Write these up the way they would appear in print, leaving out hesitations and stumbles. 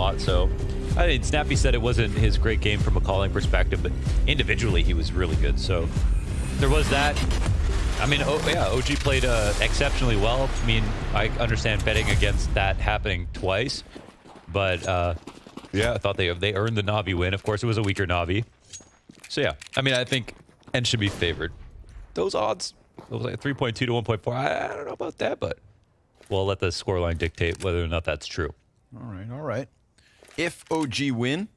lot. So I mean, Snappy said it wasn't his great game from a calling perspective, but individually he was really good. So there was that. I mean, yeah, OG played exceptionally well. I mean, I understand betting against that happening twice, but yeah, I thought they earned the Navi win. Of course, it was a weaker Navi. So yeah, I mean, I think Ence should be favored. Those odds, it was like 3.2 to 1.4. I don't know about that, but we'll let the scoreline dictate whether or not that's true. All right, all right. If OG win,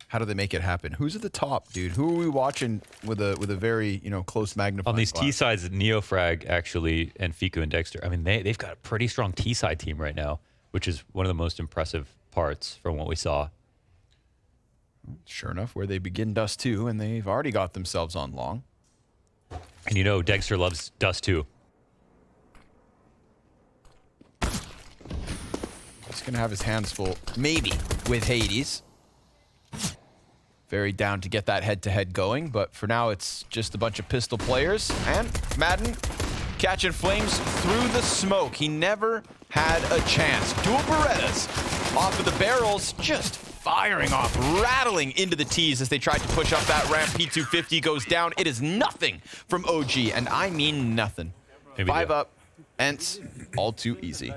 how do they make it happen? Who's at the top, dude? Who are we watching with a very, you know, close magnifying On these glass? T sides, Neofrag actually and Fiku and Dexter. I mean, they've got a pretty strong T side team right now, which is one of the most impressive parts from what we saw. Sure enough, where they begin Dust 2, and they've already got themselves on long. And you know, Dexter loves Dust too. He's going to have his hands full, maybe, with Hades. Very down to get that head-to-head going, but for now it's just a bunch of pistol players. And Madden catching flames through the smoke. He never had a chance. Dual Berettas off of the barrels, just firing off, rattling into the T's as they tried to push up that ramp. P250 goes down. It is nothing from OG, and I mean nothing. Maybe 5 up, Ence, all too easy.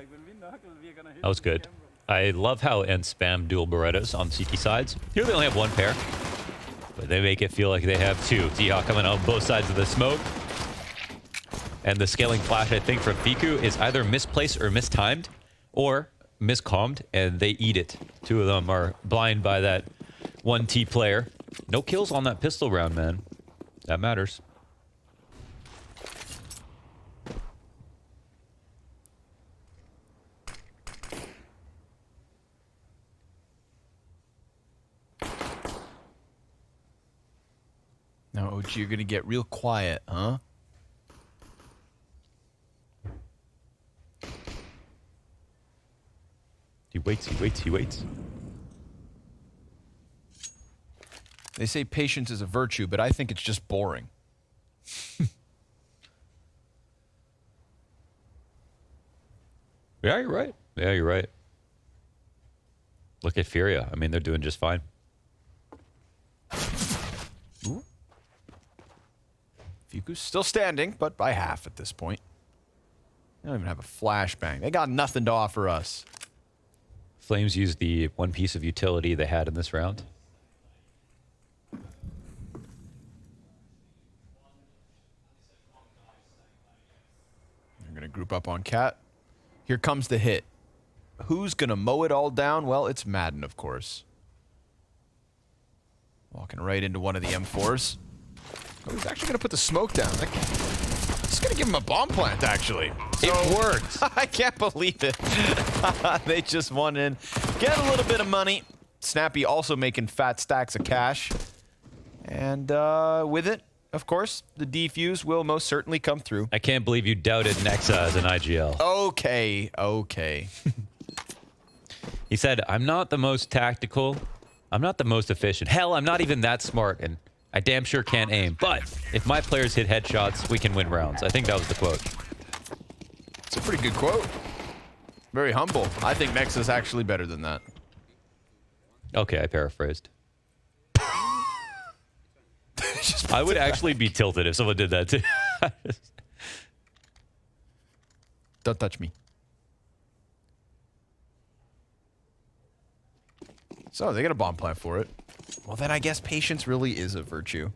That was good. I love how Ence spam dual Berettas on CT sides. Here they only have one pair, but they make it feel like they have two. T-Hawk coming out both sides of the smoke. And the scaling flash, I think, from Fiku is either misplaced or mistimed or miscommed, and they eat it. Two of them are blind by that 1T player. No kills on that pistol round, man. That matters. Now, OG, you're going to get real quiet, huh? He waits, he waits, he waits. They say patience is a virtue, but I think it's just boring. Yeah, you're right. Yeah, you're right. Look at Furia. I mean, they're doing just fine. Ooh. Fiku's still standing, but by half at this point. They don't even have a flashbang. They got nothing to offer us. Flames used the one piece of utility they had in this round. They're going to group up on Cat. Here comes the hit. Who's going to mow it all down? Well, it's Madden, of course. Walking right into one of the M4s. Oh, he's actually going to put the smoke down. He's going to give him a bomb plant, actually. So, It worked. I can't believe it. They just won in. Get a little bit of money. Snappy also making fat stacks of cash. And with it, of course, the defuse will most certainly come through. I can't believe you doubted Nexa as an IGL. Okay, okay. He said, I'm not the most tactical. I'm not the most efficient. Hell, I'm not even that smart, and I damn sure can't aim. But if my players hit headshots, we can win rounds. I think that was the quote. It's a pretty good quote. Very humble. I think Nexa's actually better than that. Okay, I paraphrased. I would actually be tilted if someone did that too. Don't touch me. So they got a bomb plant for it. Well, then I guess patience really is a virtue.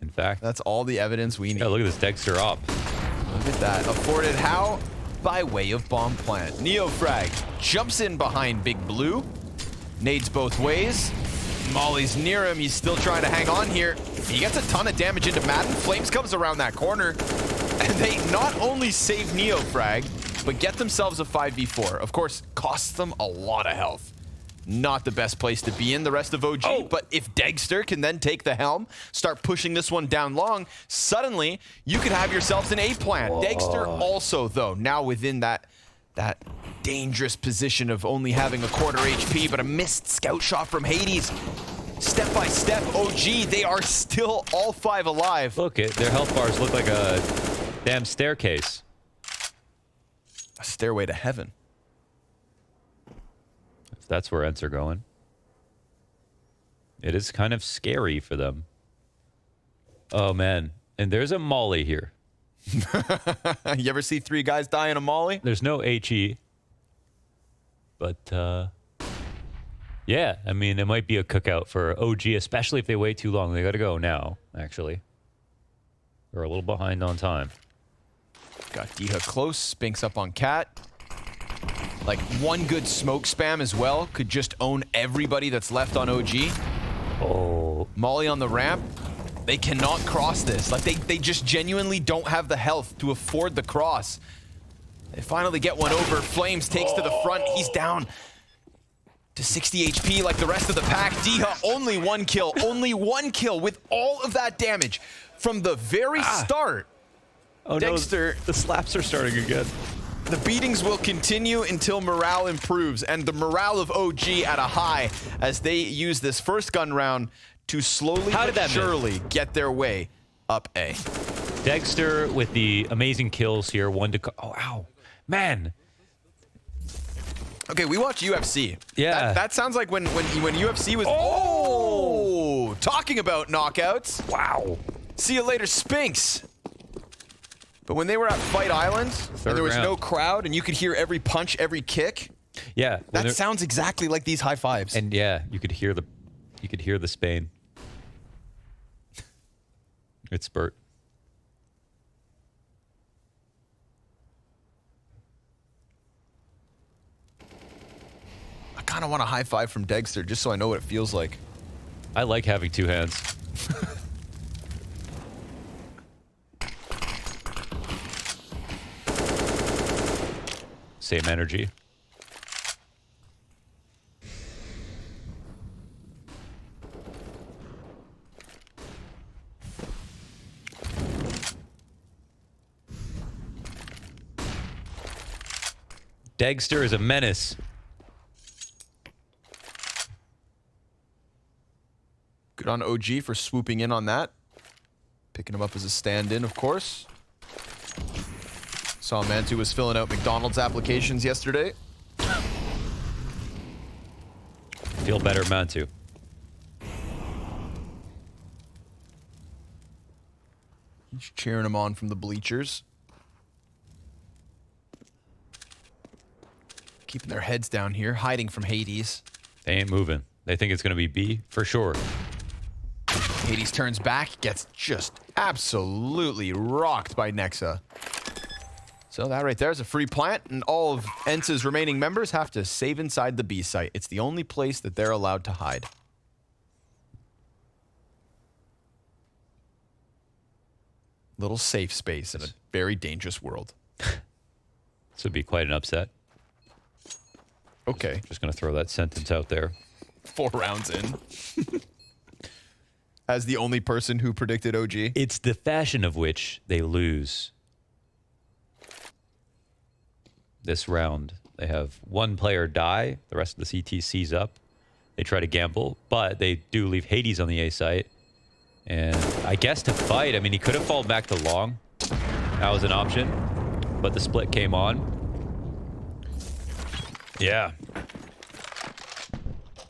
In fact, That's all the evidence we need. yeah, look at this Dexter op. Look at that. Afforded how? By way of bomb plant. Neofrag jumps in behind Big Blue. Nades both ways. Molly's near him. He's still trying to hang on here. He gets a ton of damage into Madden. Flames comes around that corner. And they not only save Neofrag, but get themselves a 5v4. Of course, costs them a lot of health. Not the best place to be in, the rest of OG, but if Dexter can then take the helm, start pushing this one down long, suddenly you could have yourselves an A plan. Whoa. Dexter also, though, now within that dangerous position of only having a quarter HP, but a missed scout shot from Hades. Step by step, OG, they are still all 5 alive. Look, their health bars look like a damn staircase. A stairway to heaven. if that's where Ents are going. It is kind of scary for them. Oh, man. And there's a molly here. You ever see 3 guys die in a molly? There's no HE. But, yeah, I mean, it might be a cookout for OG, especially if they wait too long. They got to go now, actually. They're a little behind on time. Got Diha close. Spinks up on Cat. Like, one good smoke spam as well could just own everybody that's left on OG. Oh. Molly on the ramp. They cannot cross this. Like, they just genuinely don't have the health to afford the cross. They finally get one over. Flames takes to the front. He's down to 60 HP like the rest of the pack. Diha, only 1 kill. Only 1 kill with all of that damage from the very start. Oh, Dexter, no, the slaps are starting again. The beatings will continue until morale improves, and the morale of OG at a high as they use this first gun round to slowly but surely get their way up A. Dexter with the amazing kills here. One to... Oh, ow. Man. Okay, we watch UFC. Yeah. That sounds like when UFC was... Oh! Talking about knockouts. Wow. See you later, Spinks. But when they were at Fight Island, and there was no crowd, and you could hear every punch, every kick... Yeah. That sounds exactly like these high fives. And yeah, you could hear the Spain. It's Spurt. I kind of want a high five from Dexter just so I know what it feels like. I like having 2 hands. Same energy. Dexter is a menace. Good on OG for swooping in on that. Picking him up as a stand-in, of course. Saw Mantu was filling out McDonald's applications yesterday. Feel better, Mantu. He's cheering him on from the bleachers. Keeping their heads down here, hiding from Hades. They ain't moving. They think it's going to be B for sure. Hades turns back, gets just absolutely rocked by Nexa. So that right there is a free plant, and all of Ence's remaining members have to save inside the B site. It's the only place that they're allowed to hide. Little safe space in a very dangerous world. This would be quite an upset. Okay. Just going to throw that sentence out there. 4 rounds in. As the only person who predicted OG. It's the fashion of which they lose. This round, they have 1 player die. The rest of the CTC's up. They try to gamble, but they do leave Hades on the A site. And I guess to fight, I mean, he could have fallen back to long. That was an option. But the split came on. Yeah.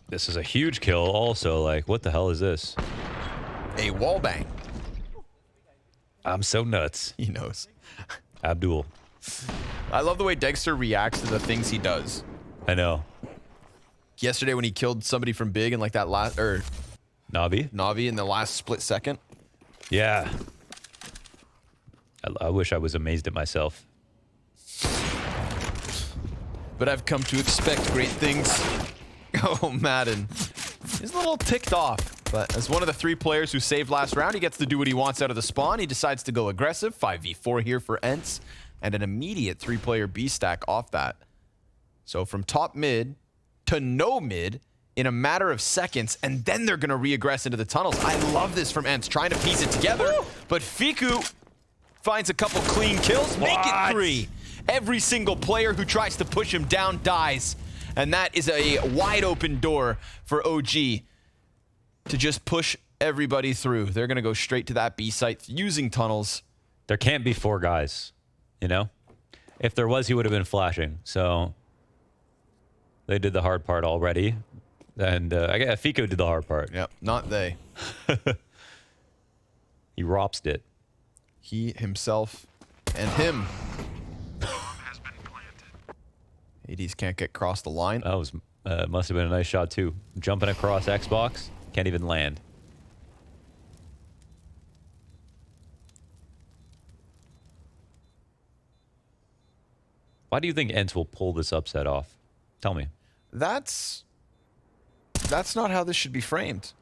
This is a huge kill also. Like, what the hell is this? A wallbang. I'm so nuts. He knows. Abdul. I love the way Dexter reacts to the things he does. I know. Yesterday when he killed somebody from Big in like that last... Navi in the last split second. Yeah. I wish I was amazed at myself. But I've come to expect great things. Oh, Madden. He's a little ticked off. But as one of the 3 players who saved last round, he gets to do what he wants out of the spawn. He decides to go aggressive. 5v4 here for Ence. And an immediate 3-player B stack off that. So from top mid to no mid in a matter of seconds, and then they're going to re-aggress into the tunnels. I love this from Ence, trying to piece it together. But Fiku finds a couple clean kills. Make it 3. Every single player who tries to push him down dies. And that is a wide open door for OG to just push everybody through. They're going to go straight to that B site using tunnels. There can't be 4 guys, you know? If there was, he would have been flashing. So They did the hard part already. And I guess Fico did the hard part. Yep, not they. He ropsed it. He himself and him. Hades can't get across the line. That was must have been a nice shot too. Jumping across Xbox, can't even land. Why do you think Ence will pull this upset off? Tell me. That's not how this should be framed.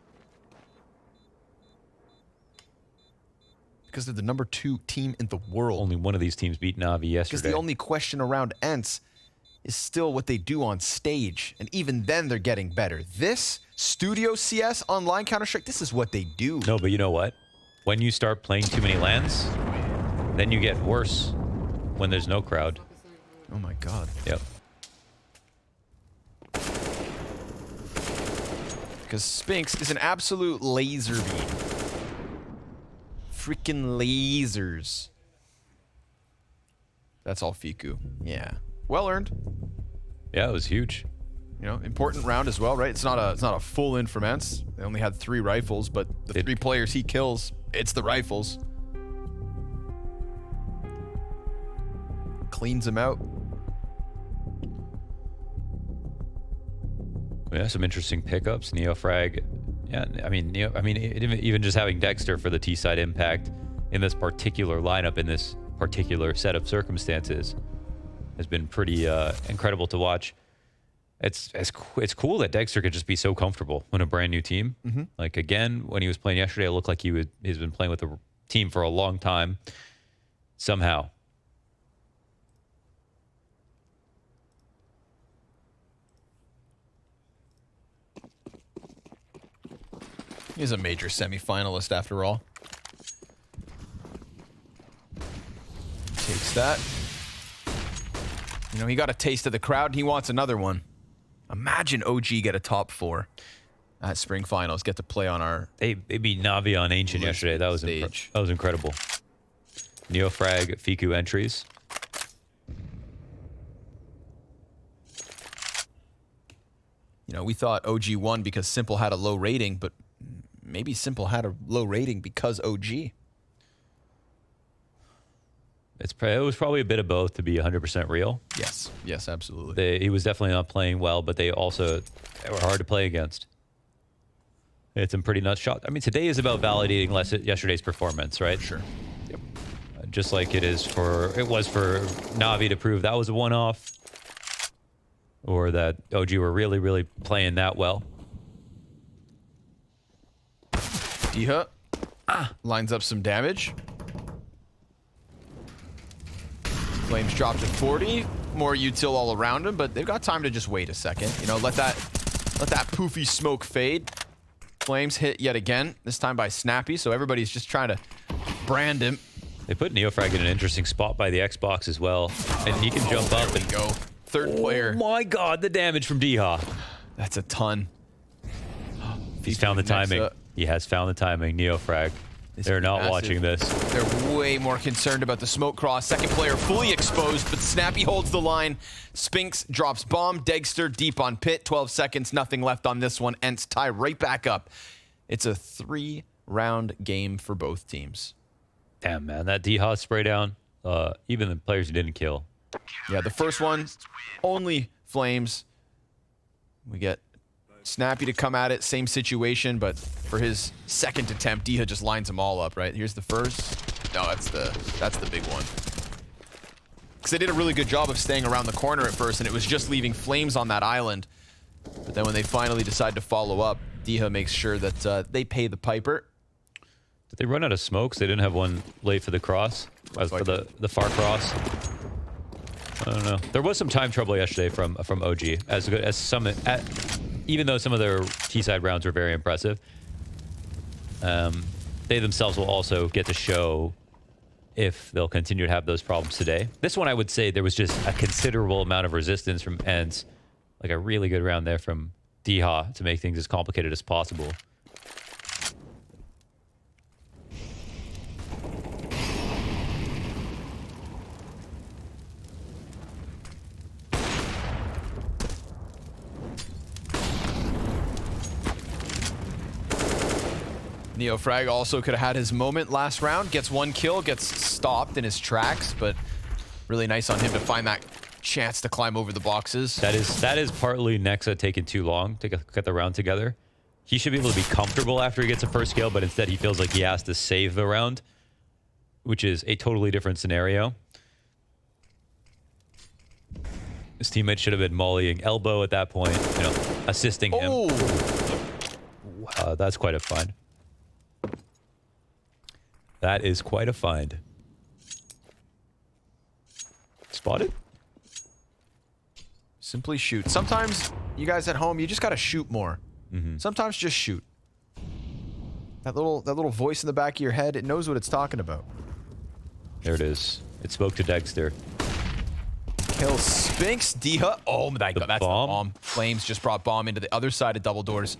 Because they're the #2 team in the world. Only one of these teams beat Na'Vi yesterday. Because the only question around Ence is still what they do on stage. And even then, they're getting better. This, Studio CS, online Counter-Strike, this is what they do. No, but you know what? When you start playing too many LANs, then you get worse when there's no crowd. Oh my god. Yep. Because Spinks is an absolute laser beam. Freaking lasers. That's all Fiku. Yeah. Well earned. Yeah, it was huge. You know, important round as well, right? It's not a full in from Ence. They only had 3 rifles, but the 3 players he kills, it's the rifles. Cleans them out. Yeah, some interesting pickups. Neofrag. Yeah, I mean, even just having Dexter for the T-side impact in this particular lineup, in this particular set of circumstances, has been pretty incredible to watch. It's cool that Dexter could just be so comfortable in a brand new team. Like, again, when he was playing yesterday, it looked like he's been playing with the team for a long time. Somehow. He's a major semifinalist after all. Takes that. You know, he got a taste of the crowd and he wants another one. Imagine OG get a top 4 at Spring Finals, get to play on our... They beat Na'Vi on Ancient yesterday. That was incredible. Neofrag, Fiku entries. You know, we thought OG won because Simple had a low rating, but maybe Simple had a low rating because OG. It was probably a bit of both, to be 100% real. Yes. Yes, absolutely. He was definitely not playing well, but they were hard to play against. They had some pretty nuts shots. I mean, today is about validating yesterday's performance, right? Sure. Yep. Just like it was for Na'Vi to prove that was a one-off, or that OG were really, really playing that well. Diha lines up some damage. Flames dropped to 40. More util all around him, but they've got time to just wait a second. You know, let that poofy smoke fade. Flames hit yet again, this time by Snappy, so everybody's just trying to brand him. They put Neofrag in an interesting spot by the Xbox as well, and he can jump up and go. Third player. Oh my god, the damage from Diha. That's a ton. He's found the timing. He has found the timing. Neofrag. They're not watching this. They're way more concerned about the smoke cross. Second player fully exposed, but Snappy holds the line. Spinks drops bomb. Degster deep on pit. 12 seconds, nothing left on this one. Ence tie right back up. It's a 3-round game for both teams. Damn, man. That Diha spray down, even the players who didn't kill. Yeah, the first one, only Flames. We get Snappy to come at it, same situation, but for his second attempt, Diha just lines them all up, right? Here's the first. No, that's the big one. Because they did a really good job of staying around the corner at first, and it was just leaving Flames on that island. But then when they finally decide to follow up, Diha makes sure that they pay the piper. Did they run out of smokes? They didn't have one late for the cross, for the far cross. I don't know. There was some time trouble yesterday from OG, even though some of their T-side rounds were very impressive. They themselves will also get to show if they'll continue to have those problems today. This one, I would say there was just a considerable amount of resistance from Ence. Like a really good round there from Diha to make things as complicated as possible. Neofrag also could have had his moment last round. Gets one kill, gets stopped in his tracks, but really nice on him to find that chance to climb over the boxes. That is partly Nexa taking too long to get the round together. He should be able to be comfortable after he gets a first kill, but instead he feels like he has to save the round, which is a totally different scenario. His teammate should have been mollying elbow at that point, you know, assisting him. Oh! Wow, that's quite a find. That is quite a find. Spotted? Simply shoot. Sometimes, you guys at home, you just gotta shoot more. Sometimes just shoot. That little voice in the back of your head, it knows what it's talking about. There it is. It spoke to Dexter. Kill Spinks, Diha. Oh my god, that's bomb? the bomb. Flames just brought bomb into the other side of double doors.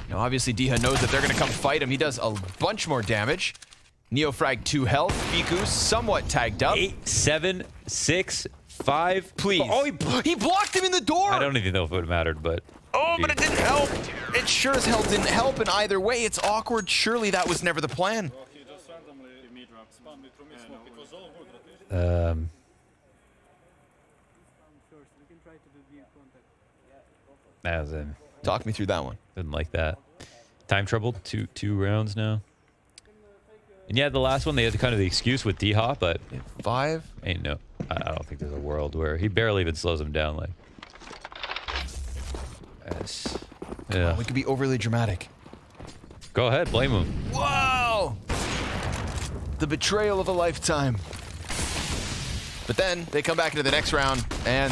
Now, obviously, Diha knows that they're gonna come fight him. He does a bunch more damage. Neofrag 2 health. Fiku somewhat tagged up. 8, 7, 6, 5. Please. Oh, he blocked him in the door. I don't even know if it would have mattered, but... Oh, but it didn't help. It sure as hell didn't help, and either way, it's awkward. Surely that was never the plan. As in, Talk me through that one. didn't like that. Time trouble, two rounds now. And yeah, the last one they had kind of the excuse with D-Hop, but 5. ain't no. I don't think there's a world where he barely even slows him down. Like, yes. Yeah. We could be overly dramatic. Go ahead, blame him. Whoa! The betrayal of a lifetime. But then they come back into the next round, and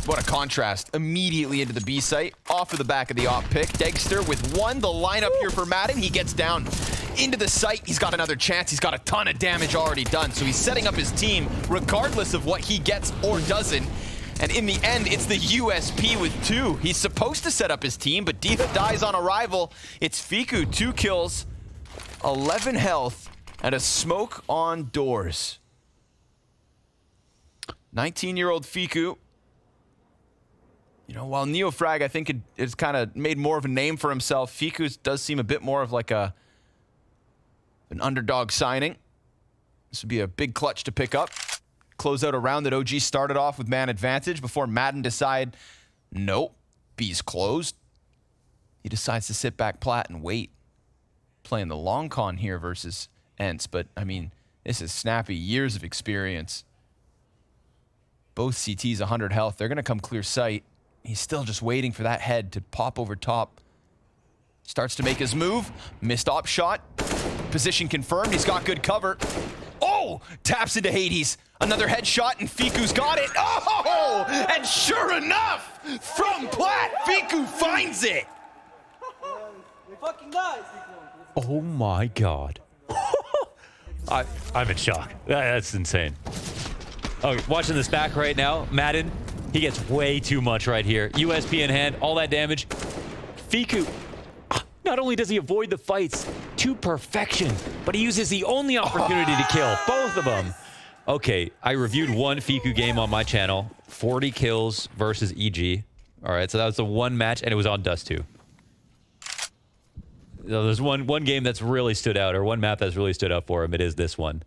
what a contrast. Immediately into the B site, off of the back of the op pick. Dexter with one, the lineup here for Madden. He gets down into the site. He's got another chance. He's got a ton of damage already done, so he's setting up his team regardless of what he gets or doesn't. And in the end, it's the USP with 2. He's supposed to set up his team, but Diva dies on arrival. It's Fiku, 2 kills, 11 health, and a smoke on doors. 19-year-old Fiku. You know, while Neofrag, I think, has kind of made more of a name for himself, Fiku does seem a bit more of like an underdog signing. This would be a big clutch to pick up. Close out a round that OG started off with man advantage before Madden decide, nope, B's closed. He decides to sit back plat and wait. Playing the long con here versus Ence, but I mean, this is Snappy, years of experience. Both CTs 100 health. They're gonna come clear sight. He's still just waiting for that head to pop over top. Starts to make his move. Missed op shot. Position confirmed. He's got good cover. Oh! Taps into Hades. Another headshot, and Fiku's got it. Oh! And sure enough, from Plat, Fiku finds it. Oh my god. I'm in shock. That's insane. Oh, watching this back right now, Madden, he gets way too much right here. USP in hand, all that damage. Fiku, not only does he avoid the fights to perfection, but he uses the only opportunity to kill both of them. Okay, I reviewed one Fiku game on my channel, 40 kills versus EG. All right, so that was the one match, and it was on Dust 2. So there's one game that's really stood out, or one map that's really stood out for him. It is this one.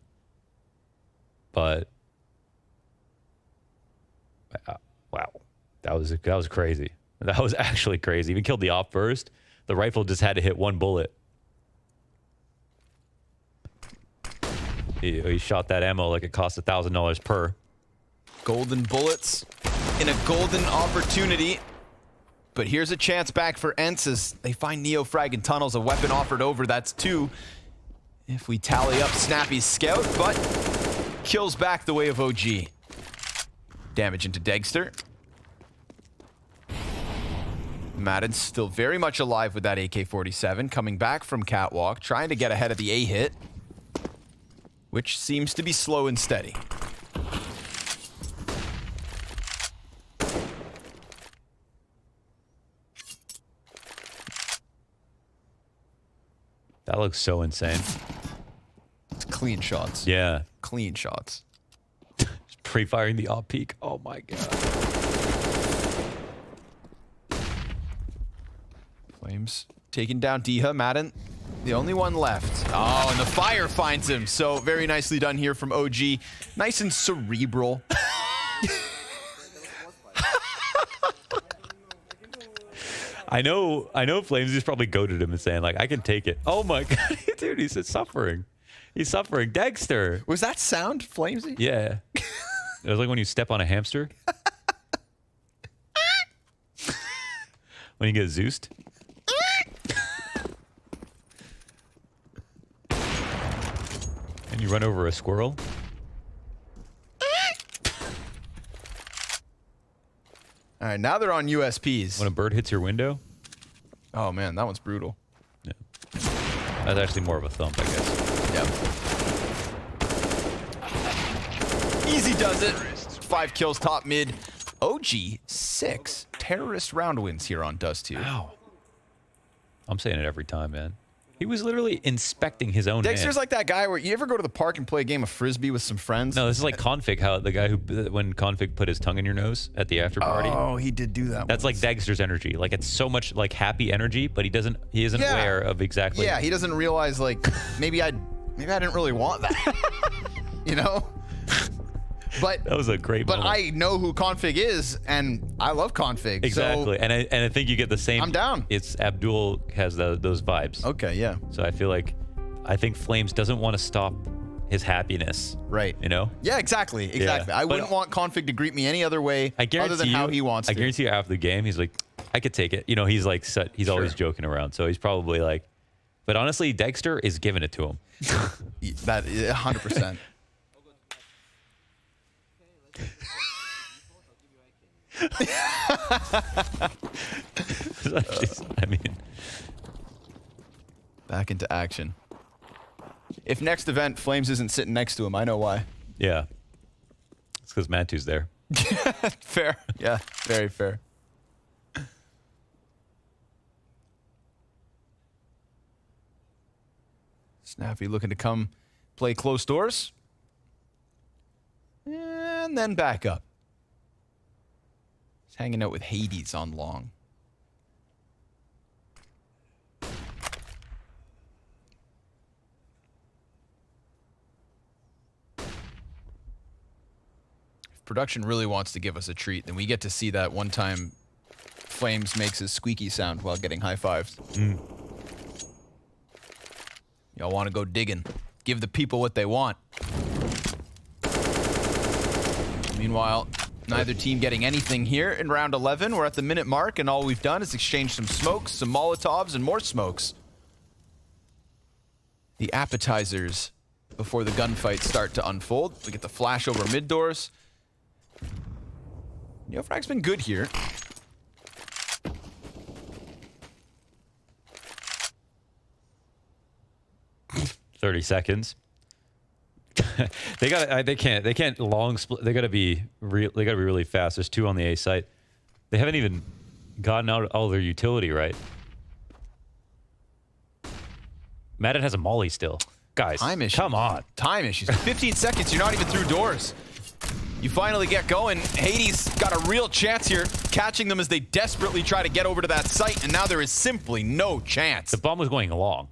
But wow, that was crazy. That was actually crazy. Even killed the op first. The rifle just had to hit one bullet. He shot that ammo like it cost $1,000 per. Golden bullets in a golden opportunity. But here's a chance back for Ence as they find Neofrag in tunnels. A weapon offered over. That's 2. If we tally up Snappy's scout, but kills back the way of OG. Damage into Dexter. Madden's still very much alive with that AK-47, coming back from Catwalk, trying to get ahead of the A hit, which seems to be slow and steady. That looks so insane. It's clean shots. Yeah. Clean shots. Pre-firing the op peak. Oh my god. Flames taking down Diha. Madden The only one left. Oh, and the fire finds him. So very nicely done here from OG. Nice and cerebral. I know Flames is probably goaded him and saying, like, I can take it. Oh my God, dude, he's suffering. He's suffering. Dexter. Was that sound Flamesy? Yeah. It was like when you step on a hamster. When you get Zeused. And you run over a squirrel. All right, now they're on USPs. When a bird hits your window. Oh man, that one's brutal. Yeah. That's actually more of a thump, I guess. Yep. Easy does it. 5 kills top mid. OG 6 terrorist round wins here on Dust 2. Ow. I'm saying it every time, man. He was literally inspecting his own Dexter's hand. like that guy where you ever go to the park and play a game of Frisbee with some friends? No, this is like Config, how the guy who, when Config put his tongue in your nose at the after party. Oh, he did do that. That's once. like Dexter's energy. Like, it's so much like happy energy, but he isn't aware of exactly. Yeah, he doesn't realize, like, maybe I didn't really want that. You know? But that was a great But moment. I know who Config is, and I love Config. Exactly. So and I think you get the same. I'm down. It's Abdul has those vibes. Okay, yeah. So I think Flames doesn't want to stop his happiness. Right. You know? Yeah, exactly. Yeah. I wouldn't want Config to greet me any other way other than how he wants to. I guarantee you after the game, he's like, I could take it. You know, he's like, he's always joking around. So he's probably like, but honestly, Dexter is giving it to him. That 100%. I mean, back into action. If next event Flames isn't sitting next to him, I know why. yeah. It's because Matu's there. Fair. Yeah, very fair. Snappy looking to come play close doors. And then back up. He's hanging out with Hades on long. If production really wants to give us a treat, then we get to see that one time Flames makes his squeaky sound while getting high fives. Y'all want to go digging. Give the people what they want. Meanwhile, neither team getting anything here in round 11. We're at the minute mark, and all we've done is exchange some smokes, some Molotovs, and more smokes. The appetizers before the gunfights start to unfold. We get the flash over mid doors. Neofrag's been good here. "30 seconds." They can't long split. They gotta be really fast. There's 2 on the A site. They haven't even gotten out all their utility right. Madden has a molly still. Guys, Time issues. come on. Time issues. 15 seconds, you're not even through doors. You finally get going. Hades got a real chance here, catching them as they desperately try to get over to that site, and now there is simply no chance. The bomb was going long.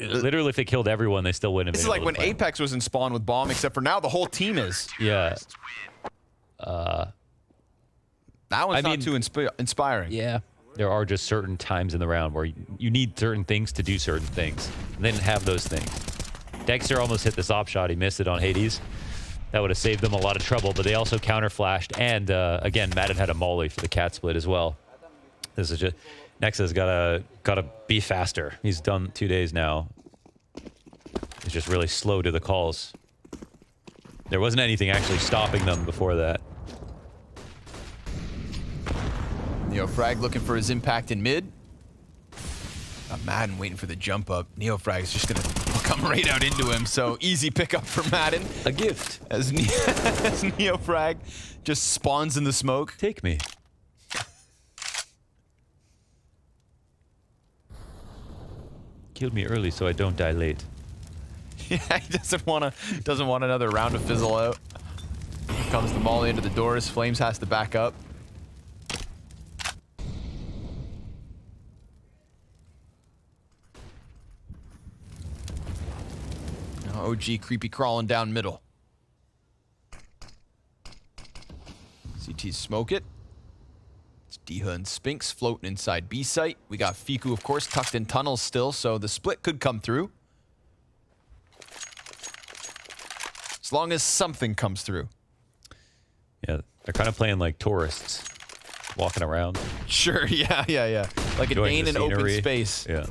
Literally, if they killed everyone, they still wouldn't have This is been like able when to play. Apex was in spawn with bomb, except for now the whole team is. Yeah. That one's not too inspiring. Yeah. There are just certain times in the round where you need certain things to do certain things. And they didn't have those things. Dexter almost hit this op shot. He missed it on Hades. That would have saved them a lot of trouble, but they also counter flashed. And again, Madden had a molly for the cat split as well. This is just Nexa's gotta be faster. He's done 2 days now. He's just really slow to the calls. There wasn't anything actually stopping them before that. Neofrag looking for his impact in mid. Madden waiting for the jump up. Neofrag is just gonna come right out into him, so easy pickup for Madden. A gift. As Neofrag just spawns in the smoke. Take me. Killed me early so I don't die late. Yeah, he doesn't want another round to fizzle out. Here comes the molly into the doors. Flames has to back up. OG creepy crawling down middle. CT smoke it. It's Diha and Spinks floating inside B site. We got Fiku, of course, tucked in tunnels still, so the split could come through. As long as something comes through. Yeah, they're kind of playing like tourists, walking around. Sure, yeah. Like a Dane in open space. Yeah.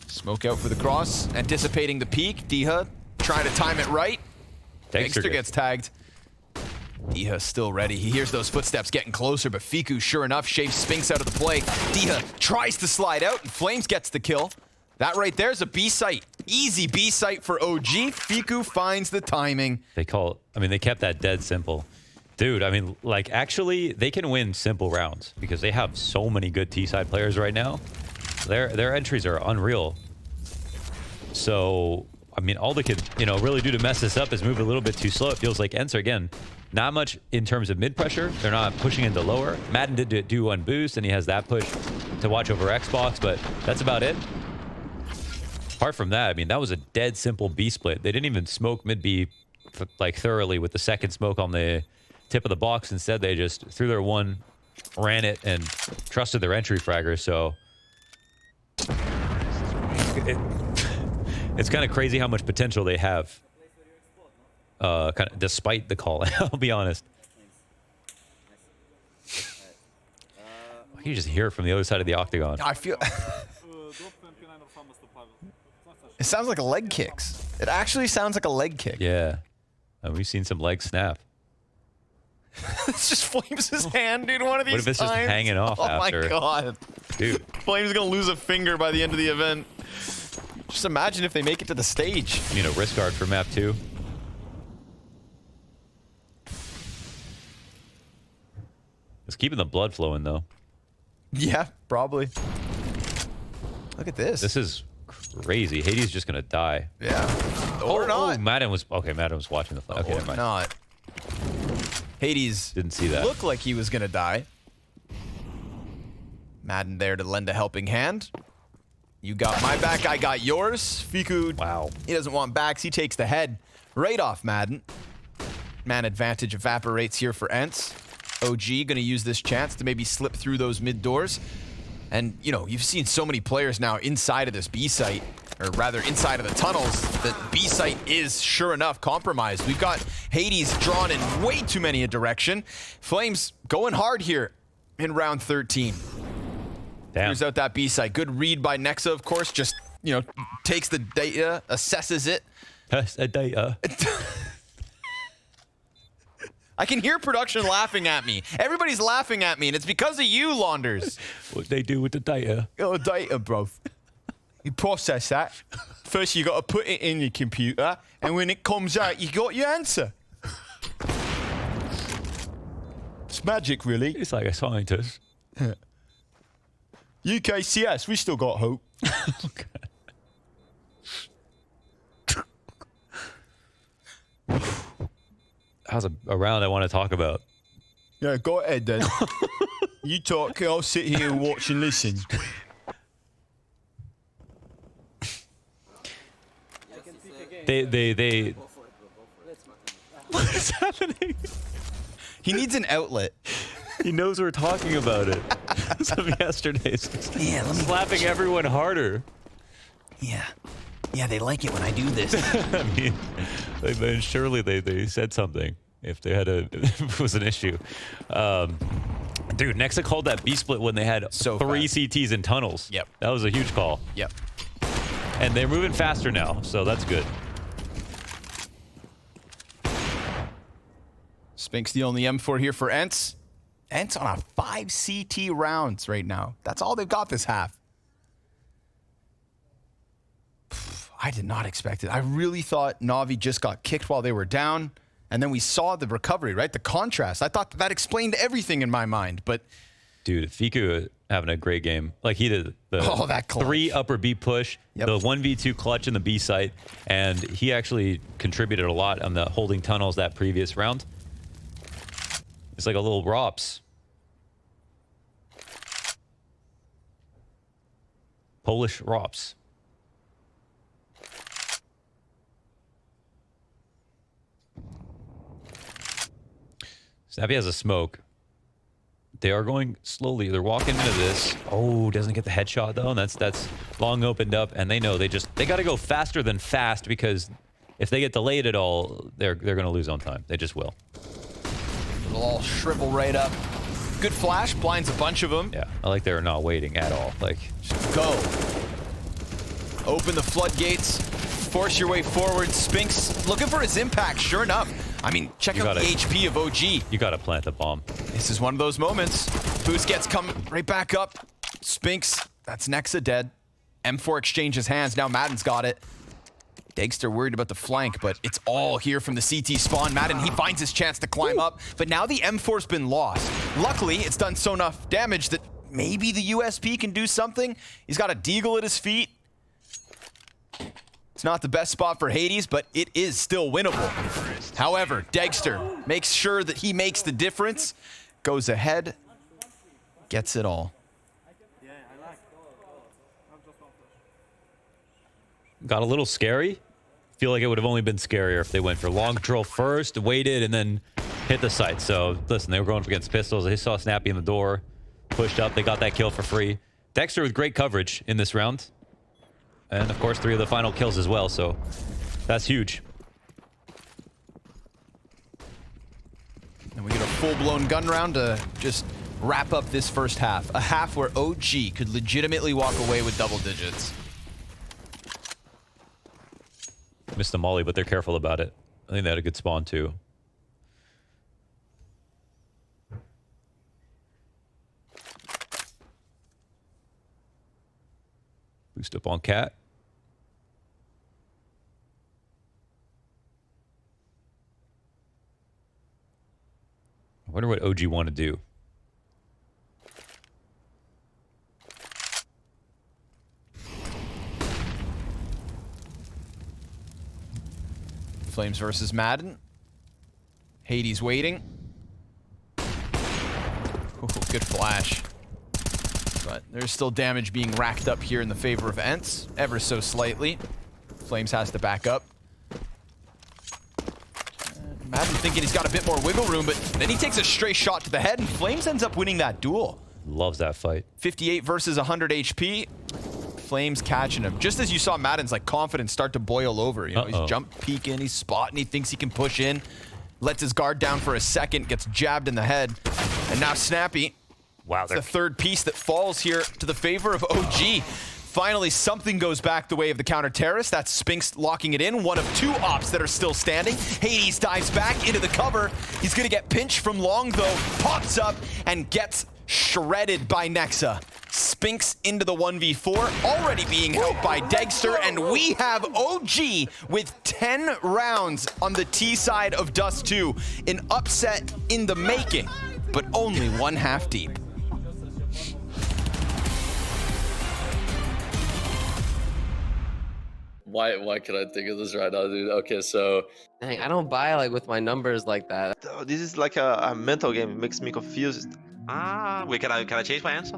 Smoke out for the cross, anticipating the peak. Diha trying to time it right. Dexter gets tagged. Diha still ready. He hears those footsteps getting closer, but Fiku, sure enough, shaves Spinks out of the play. Diha tries to slide out, and Flames gets the kill. That right there is a B site. Easy B site for OG. Fiku finds the timing. They kept that dead simple. Dude, I mean, like, actually, they can win simple rounds because they have so many good T-side players right now. Their entries are unreal. So, I mean, all they could, really do to mess this up is move a little bit too slow. It feels like Ence, again, not much in terms of mid-pressure. They're not pushing into lower. Madden did do one boost, and he has that push to watch over Xbox, but that's about it. Apart from that, I mean, that was a dead simple B split. They didn't even smoke mid-B like thoroughly with the second smoke on the tip of the box. Instead, they just threw their one, ran it, and trusted their entry fragger. So it's kind of crazy how much potential they have, kind of despite the call. I'll be honest. You just hear it from the other side of the octagon. I feel... It sounds like a leg kicks. It actually sounds like a leg kick. Yeah. We've seen some legs snap. It's just Flames' hand, dude, one of these What if it's times? just hanging off after? Oh my god. Dude. Flames gonna lose a finger by the end of the event. Just imagine if they make it to the stage. Risk guard for map 2. It's keeping the blood flowing, though. Yeah, probably. Look at this. This is crazy. Hades just gonna die. Yeah. Or not. Madden was watching the fight. Okay, never mind. Not. Hades Didn't see that. Looked like he was gonna die. Madden there to lend a helping hand. You got my back, I got yours. Fiku, wow. He doesn't want backs. He takes the head right off Madden. Man advantage evaporates here for Ence. OG gonna use this chance to maybe slip through those mid doors. And, you've seen so many players now inside of this B site, or rather inside of the tunnels, that B site is, sure enough, compromised. We've got Hades drawn in way too many a direction. Flames going hard here in round 13. Damn. Clears out that B site. Good read by Nexa, of course. Just, takes the data, assesses it. Data. I can hear production laughing at me. Everybody's laughing at me, and it's because of you, Launders. What they do with the data? Oh, data, bro. You process that. First, you got to put it in your computer, and when it comes out, you got your answer. It's magic, really. It's like a scientist. UKCS, we still got hope. Okay. How's a round I want to talk about? Yeah, go ahead then. You talk, I'll sit here and watch and listen. They What is happening? He needs an outlet. He knows we're talking about it. Some yesterday's. Yeah, let me slapping everyone harder. Yeah, they like it when I do this. I mean, surely they said something if they had if it was an issue. Dude, Nexa called that B split when they had three CTs in tunnels. Yep. That was a huge call. Yep. And they're moving faster now, so that's good. Spinks the only M4 here for Ence. Ence on a 5 CT rounds right now. That's all they've got this half. I did not expect it. I really thought Na'Vi just got kicked while they were down, and then we saw the recovery, right? The contrast. I thought that explained everything in my mind, but... Dude, Fiku having a great game. Like, he did the that clutch. 3 upper B push, the 1v2 clutch in the B site, and he actually contributed a lot on the holding tunnels that previous round. It's like a little ROPS. Polish Rops. Snappy has a smoke. They are going slowly. They're walking into this. Oh, doesn't get the headshot though. And that's long opened up, and they know they got to go faster than fast, because if they get delayed at all, they're going to lose on time. They just will. It'll all shrivel right up. Good flash, blinds a bunch of them. Yeah, I like they're not waiting at all. Like, just go. Open the floodgates. Force your way forward. Spinks looking for his impact. Sure enough. I mean, check out the HP of OG. You got to plant the bomb. This is one of those moments. Boost gets come right back up. Spinks, that's Nexa dead. M4 exchanges hands. Now Madden's got it. Dagster worried about the flank, but it's all here from the CT spawn. Madden, he finds his chance to climb up, but now the M4's been lost. Luckily, it's done so enough damage that maybe the USP can do something. He's got a Deagle at his feet. It's not the best spot for Hades, but it is still winnable. However, Dagster makes sure that he makes the difference, goes ahead, gets it all. Got a little scary. Feel like it would have only been scarier if they went for long control first, waited, and then hit the site. So listen, they were going up against pistols. They saw Snappy in the door, pushed up. They got that kill for free. Dexter with great coverage in this round. And of course, 3 of the final kills as well. So that's huge. And we get a full-blown gun round to just wrap up this first half. A half where OG could legitimately walk away with double digits. Missed the molly, but they're careful about it. I think they had a good spawn too. Boost up on Cat. I wonder what OG want to do. Flames versus Madden. Hades waiting. Ooh, good flash. But there's still damage being racked up here in the favor of Ence, ever so slightly. Flames has to back up. Madden thinking he's got a bit more wiggle room, but then he takes a straight shot to the head, and Flames ends up winning that duel. Loves that fight. 58 versus 100 HP. Flames catching him. Just as you saw Madden's like confidence start to boil over. You know, he's jump peeking, he's spotting, he thinks he can push in. Lets his guard down for a second, gets jabbed in the head. And now Snappy. Wow, it's the third piece that falls here to the favor of OG. Finally, something goes back the way of the counter-terrorist. That's Spinks locking it in. One of 2 ops that are still standing. Hades dives back into the cover. He's going to get pinched from long, though. Pops up and gets shredded by Nexa. Spinks into the 1v4, already being helped by Dagster, and we have OG with 10 rounds on the T side of Dust 2. An upset in the making, but only 1 half deep. Why can I think of this right now, dude? Okay, so dang, I don't buy like with my numbers like that. This is like a mental game. It makes me confused. Wait, can I change my answer?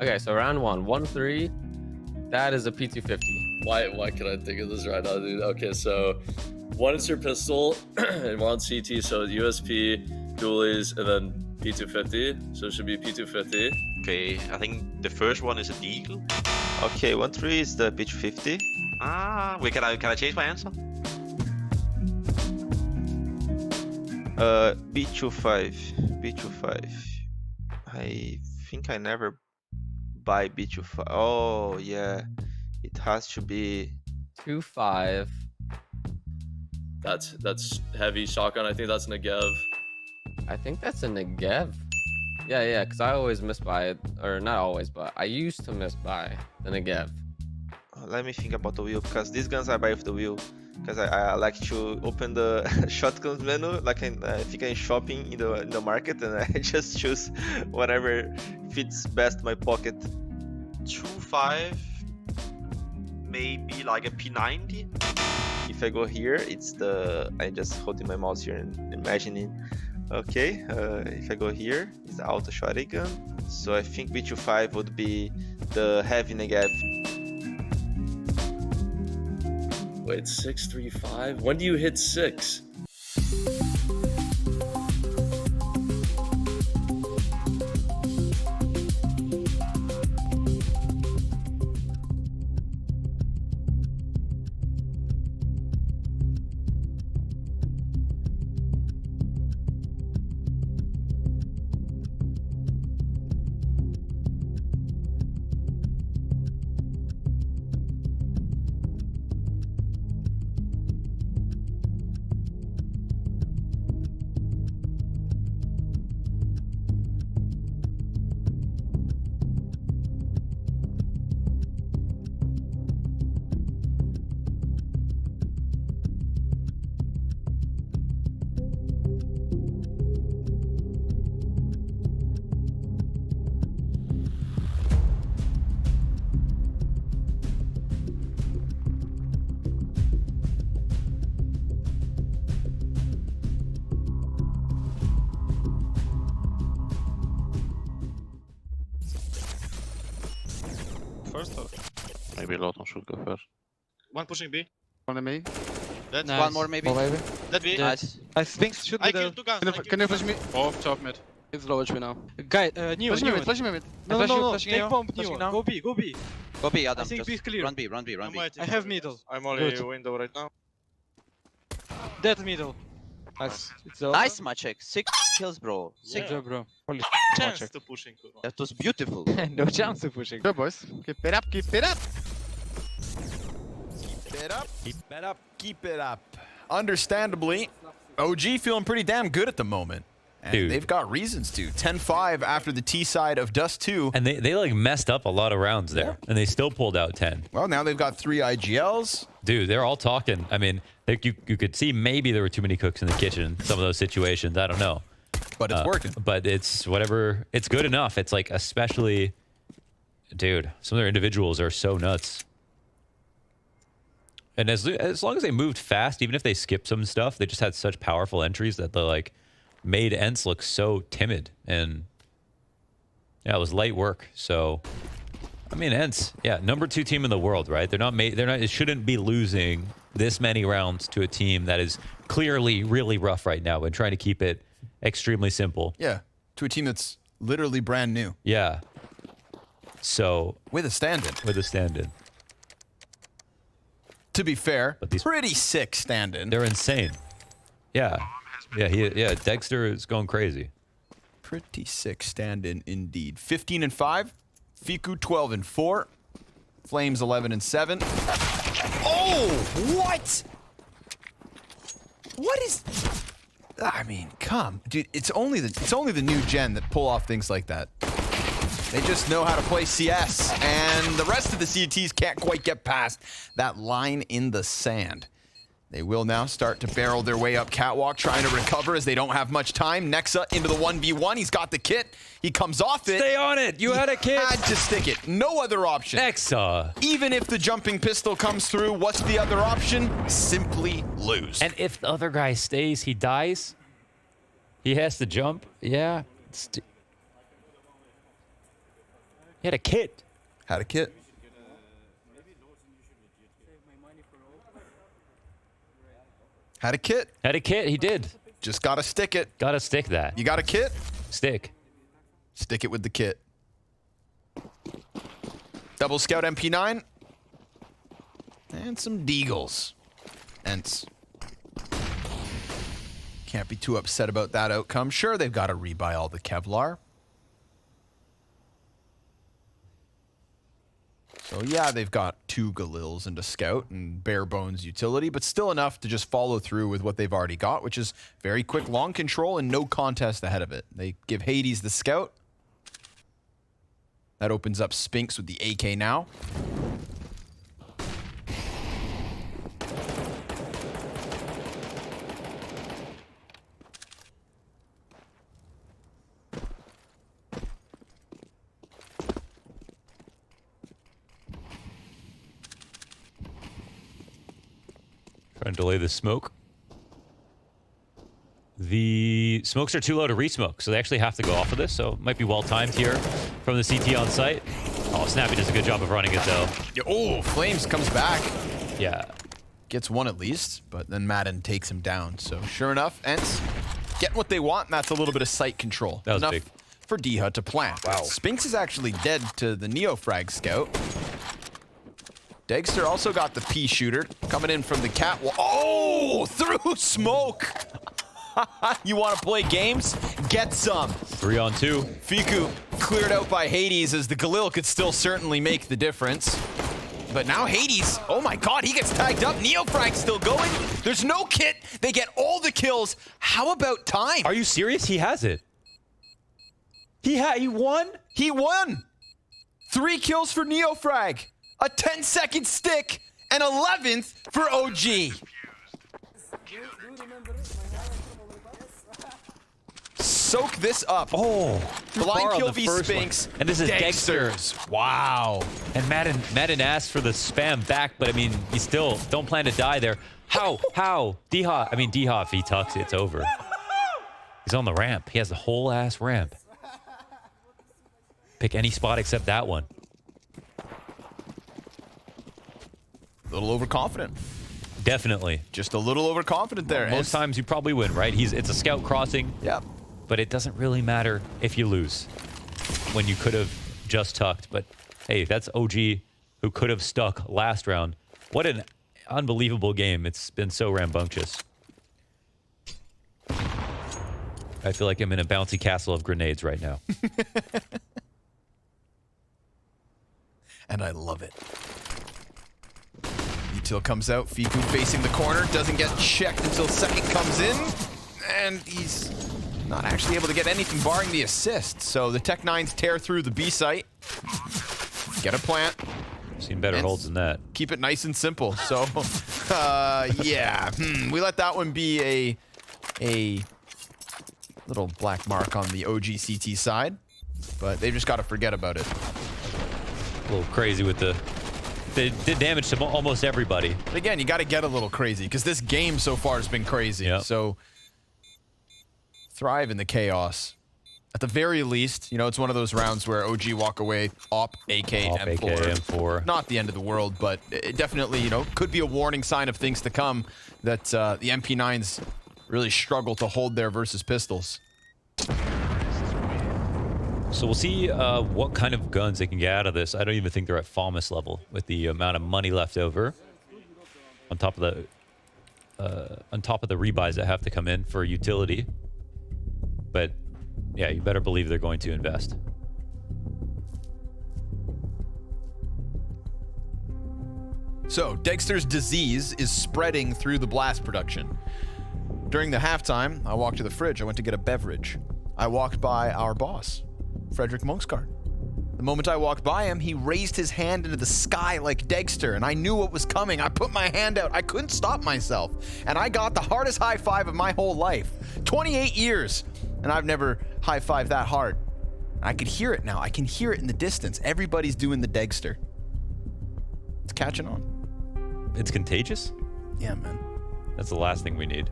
Okay, so round 1, 1-3. That is a P250. why can I think of this right now, dude? Okay, so 1 is your pistol, and 1 CT, so USP, dualies, and then P250. So it should be P250. Okay, I think the first one is a deagle. Okay, 1-3 is the pitch 50. Wait, can I change my answer? B25. B25. I think I never buy B25. Oh, yeah. It has to be 2-5. That's heavy shotgun. I think that's Negev. I think that's a Negev. Yeah, because I always miss by it. Or not always, but I used to miss by the Negev. Let me think about the wheel, because these guns I buy with the wheel. Because I like to open the shotguns menu, like I think I'm shopping in the market, and I just choose whatever fits best my pocket. 2-5. Maybe like a P90. If I go here, it's the... I just holding my mouse here and imagining. Okay, if I go here, it's the auto shotgun. So I think B25 would be the heavy negative. Wait, 635? When do you hit 6? First or? Maybe Lawton should go first. One pushing B. One of me. Dead. Nice. One more maybe. Dead B. Nice. I think should be I the... killed 2 guns. Can you push me? Off top mid. It's low HP now. Guy, Neo, Flash me mid, flash me mid. No, Flashing take Neo. bomb, Flashing Neo. now. Go B, go B. Go B, Adam. I think just B is clear. Run B, run B, run I'm B. waiting. I have middle. I'm only Good. window right now. Dead middle. Nice. It's over. Nice, Maciek. 6 kills, bro. 6. Good job, bro. Holy Chance shit, to pushing. That was beautiful. no chance of pushing. Good boys. Keep it up, keep it up. Keep it up. Keep it up. Keep it up. Understandably, OG feeling pretty damn good at the moment. And Dude. they've got reasons to. 10-5 after the T side of Dust 2. And they like messed up a lot of rounds there, and they still pulled out 10. Well, now they've got 3 IGLs. Dude, they're all talking. I mean, like you could see maybe there were too many cooks in the kitchen. Some of those situations, I don't know. But it's working. But it's whatever. It's good enough. It's like especially, dude, some of their individuals are so nuts. And as long as they moved fast, even if they skipped some stuff, they just had such powerful entries that they like made Ence look so timid. And yeah, it was light work. So I mean, Ence, yeah, #2 team in the world, right? They're not. It shouldn't be losing this many rounds to a team that is clearly really rough right now and trying to keep it extremely simple. Yeah, to a team that's literally brand new. Yeah. So with a stand-in. With a stand-in. To be fair, but these pretty sick stand-in. They're insane. Yeah. Yeah. Dexter is going crazy. Pretty sick stand-in indeed. 15-5. Fiku 12-4. Flames 11-7. Oh, what? What is? I mean, come, dude. It's only the new gen that pull off things like that. They just know how to play CS, and the rest of the CTs can't quite get past that line in the sand. They will now start to barrel their way up catwalk, trying to recover as they don't have much time. Nexa into the 1v1. He's got the kit. He comes off it. Stay on it. You had a kit. Had to stick it. No other option. Nexa. Even if the jumping pistol comes through, what's the other option? Simply lose. And if the other guy stays, he dies. He has to jump. Yeah. He had a kit. Had a kit. Had a kit. Had a kit. He did. Just gotta stick it. Gotta stick that. You got a kit? Stick. Stick it with the kit. Double scout MP9. And some deagles. Ence. Can't be too upset about that outcome. Sure, they've got to rebuy all the Kevlar. So yeah, they've got 2 Galils and a scout and bare bones utility, but still enough to just follow through with what they've already got, which is very quick long control and no contest ahead of it. They give Hades the scout. That opens up Spinks with the AK now. Trying to delay the smoke. The smokes are too low to re-smoke, so they actually have to go off of this. So it might be well timed here from the CT on site. Oh, Snappy does a good job of running it though. Oh, Flames comes back. Yeah. Gets one at least, but then Madden takes him down. So sure enough, Ence getting what they want, and that's a little bit of sight control. That was enough big. for Diha to plant. Wow. Spinks is actually dead to the Neofrag scout. Degster also got the P shooter coming in from the catwalk. Oh, through smoke. You want to play games? Get some. 3-on-2. Fiku cleared out by Hades, as the Galil could still certainly make the difference. But now Hades, oh my god, he gets tagged up. Neofrag's still going. There's no kit. They get all the kills. How about time? Are you serious? He has it. He won? He won. 3 kills for Neofrag. A 10-second stick. And 11th for OG. Soak this up. Oh, blind kill the v first Spinks. one. And this is Dexter's. Wow. And Madden asked for the spam back, but I mean, you still don't plan to die there. How? Diha, if he tucks, it's over. He's on the ramp. He has the whole ass ramp. Pick any spot except that one. A little overconfident. Definitely. Just a little overconfident there. Most times you probably win, right? It's a scout crossing. Yep. But it doesn't really matter if you lose when you could have just tucked. But hey, that's OG who could have stuck last round. What an unbelievable game. It's been so rambunctious. I feel like I'm in a bouncy castle of grenades right now. And I love it. Util comes out, Fiku facing the corner, doesn't get checked until second comes in, and he's not actually able to get anything barring the assist. So the Tech-9s tear through the B site, get a plant. Seen better holds than that. Keep it nice and simple. So, yeah, we let that one be a little black mark on the OG CT side, but they've just got to forget about it. A little crazy with the... They did damage to almost everybody. But again, you got to get a little crazy because this game so far has been crazy. Yep. So thrive in the chaos. At the very least, you know, it's one of those rounds where OG walk away, op, AK, M4. M4. Not the end of the world, but it definitely, you know, could be a warning sign of things to come that the MP9s really struggle to hold there versus pistols. So we'll see what kind of guns they can get out of this. I don't even think they're at FAMAS level with the amount of money left over. On top of the rebuys that have to come in for utility. But yeah, you better believe they're going to invest. So Dexter's disease is spreading through the blast production. During the halftime, I walked to the fridge. I went to get a beverage. I walked by our boss, Frederick Monksgaard. The moment I walked by him, he raised his hand into the sky like Dexter, and I knew what was coming. I put my hand out. I couldn't stop myself. And I got the hardest high five of my whole life. 28 years, and I've never high-fived that hard. I could hear it now. I can hear it in the distance. Everybody's doing the Dexter. It's catching on. It's contagious? Yeah, man. That's the last thing we need.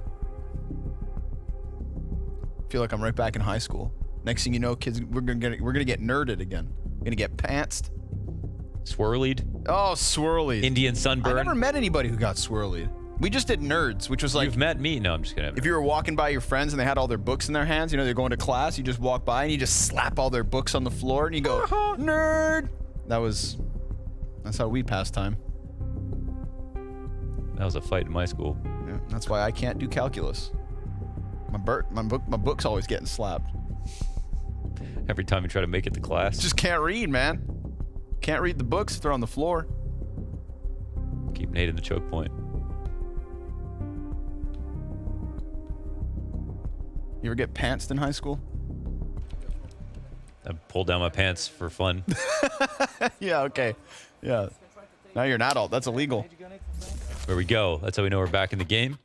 I feel like I'm right back in high school. Next thing you know, kids, we're gonna get nerded again. We're gonna get pantsed. Swirlied? Oh, swirlied. Indian sunburn? I never met anybody who got swirlied. We just did nerds, which was like... You've met me? No, I'm just kidding. If you were walking by your friends and they had all their books in their hands, you know, they're going to class, you just walk by and you just slap all their books on the floor and you go, nerd! That's how we pass time. That was a fight in my school. Yeah, that's why I can't do calculus. My book's always getting slapped. Every time you try to make it to class. Just can't read, man. Can't read the books if they're on the floor. Keep Nate in the choke point. You ever get pantsed in high school? I pulled down my pants for fun. Yeah, okay. Yeah. Now you're an adult. That's illegal. There we go. That's how we know we're back in the game.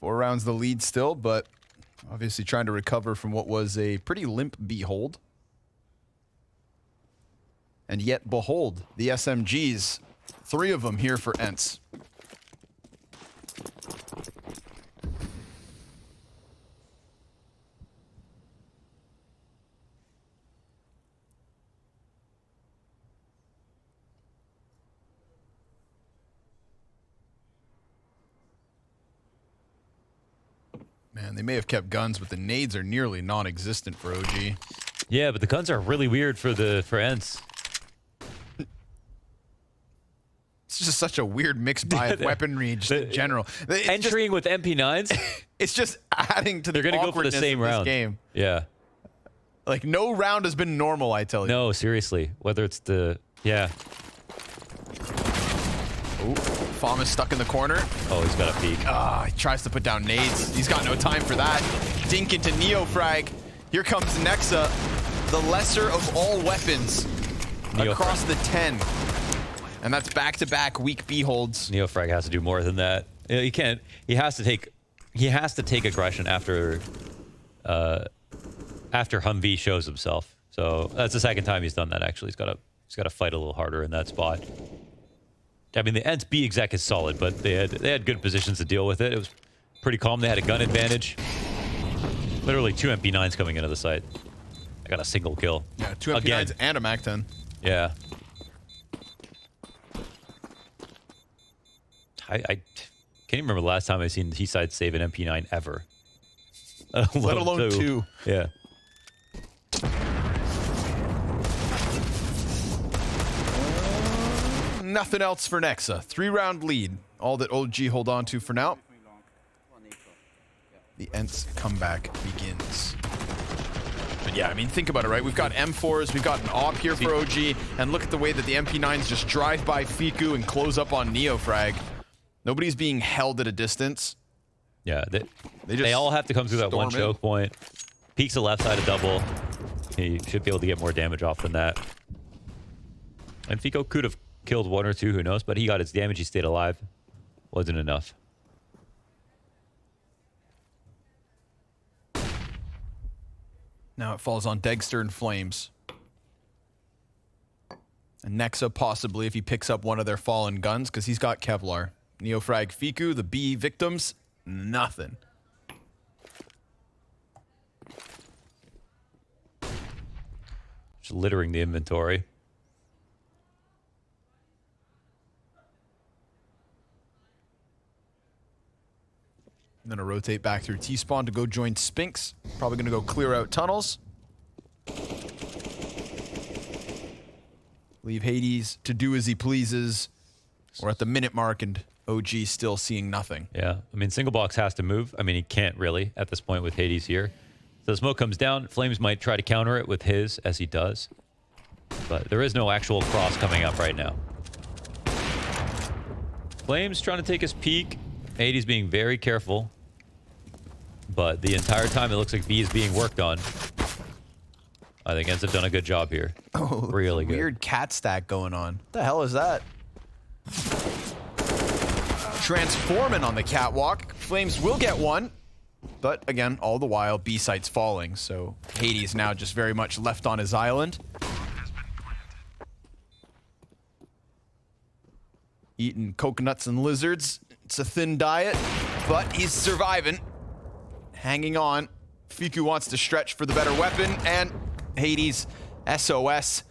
4 rounds the lead still, but obviously trying to recover from what was a pretty limp behold. And yet, behold, the SMGs 3 of them here for Ence. Man, they may have kept guns, but the nades are nearly non-existent for OG. Yeah, but the guns are really weird for Ence. It's just such a weird mixed buy of weaponry just in general. It's Entering with MP9s, it's just adding to the they're going to go for the awkwardness same of this round. game. Yeah. Like, no round has been normal, I tell you. No, seriously. Whether it's the... Yeah. Oh, Fom is stuck in the corner. Oh, he's got a peek. Ah, he tries to put down nades. He's got no time for that. Dink into Neofrag. Here comes Nexa, the lesser of all weapons, across the 10. And that's back-to-back weak B holds. Neofrag has to do more than that. You know, he can't. He has to take aggression after Humvee shows himself. So that's the second time he's done that. Actually, he's got to fight a little harder in that spot. I mean, the Ence B exec is solid, but they had good positions to deal with it. It was pretty calm. They had a gun advantage. Literally 2 MP9s coming into the site. I got a single kill. Yeah, 2 MP9s and a MAC-10. Yeah. I can't even remember the last time I seen T-Side save an MP9 ever. Let alone 2. Yeah. Nothing else for Nexa. 3-round lead. All that OG hold on to for now. The Ence comeback begins. But yeah, I mean, think about it, right? We've got M4s, we've got an AWP here for OG, and look at the way that the MP9s just drive by Fiku and close up on Neofrag. Nobody's being held at a distance. Yeah, they all have to come through that one choke point. Peeks the left side of double. He should be able to get more damage off than that. And Fico could have killed 1 or 2, who knows, but he got his damage, he stayed alive. Wasn't enough. Now it falls on Degster and Flames. And Nexa possibly if he picks up one of their fallen guns, because he's got Kevlar. Neofrag Fiku, the B victims, nothing. Just littering the inventory. I'm going to rotate back through T-Spawn to go join Spinks. Probably going to go clear out tunnels. Leave Hades to do as he pleases. We're at the minute mark and OG still seeing nothing. Yeah, I mean, single box has to move. I mean, he can't really at this point with Hades here. So the smoke comes down. Flames might try to counter it with his, as he does. But there is no actual cross coming up right now. Flames trying to take his peek. Hades being very careful. But the entire time it looks like B is being worked on. I think Ence have done a good job here. Oh, really good. Weird cat stack going on. What the hell is that? Transforming on the catwalk. Flames will get one. But again, all the while, B site's falling. So Hades now just very much left on his island. Eating coconuts and lizards. It's a thin diet, but he's surviving. Hanging on. Fiku wants to stretch for the better weapon, and Hades, SOS.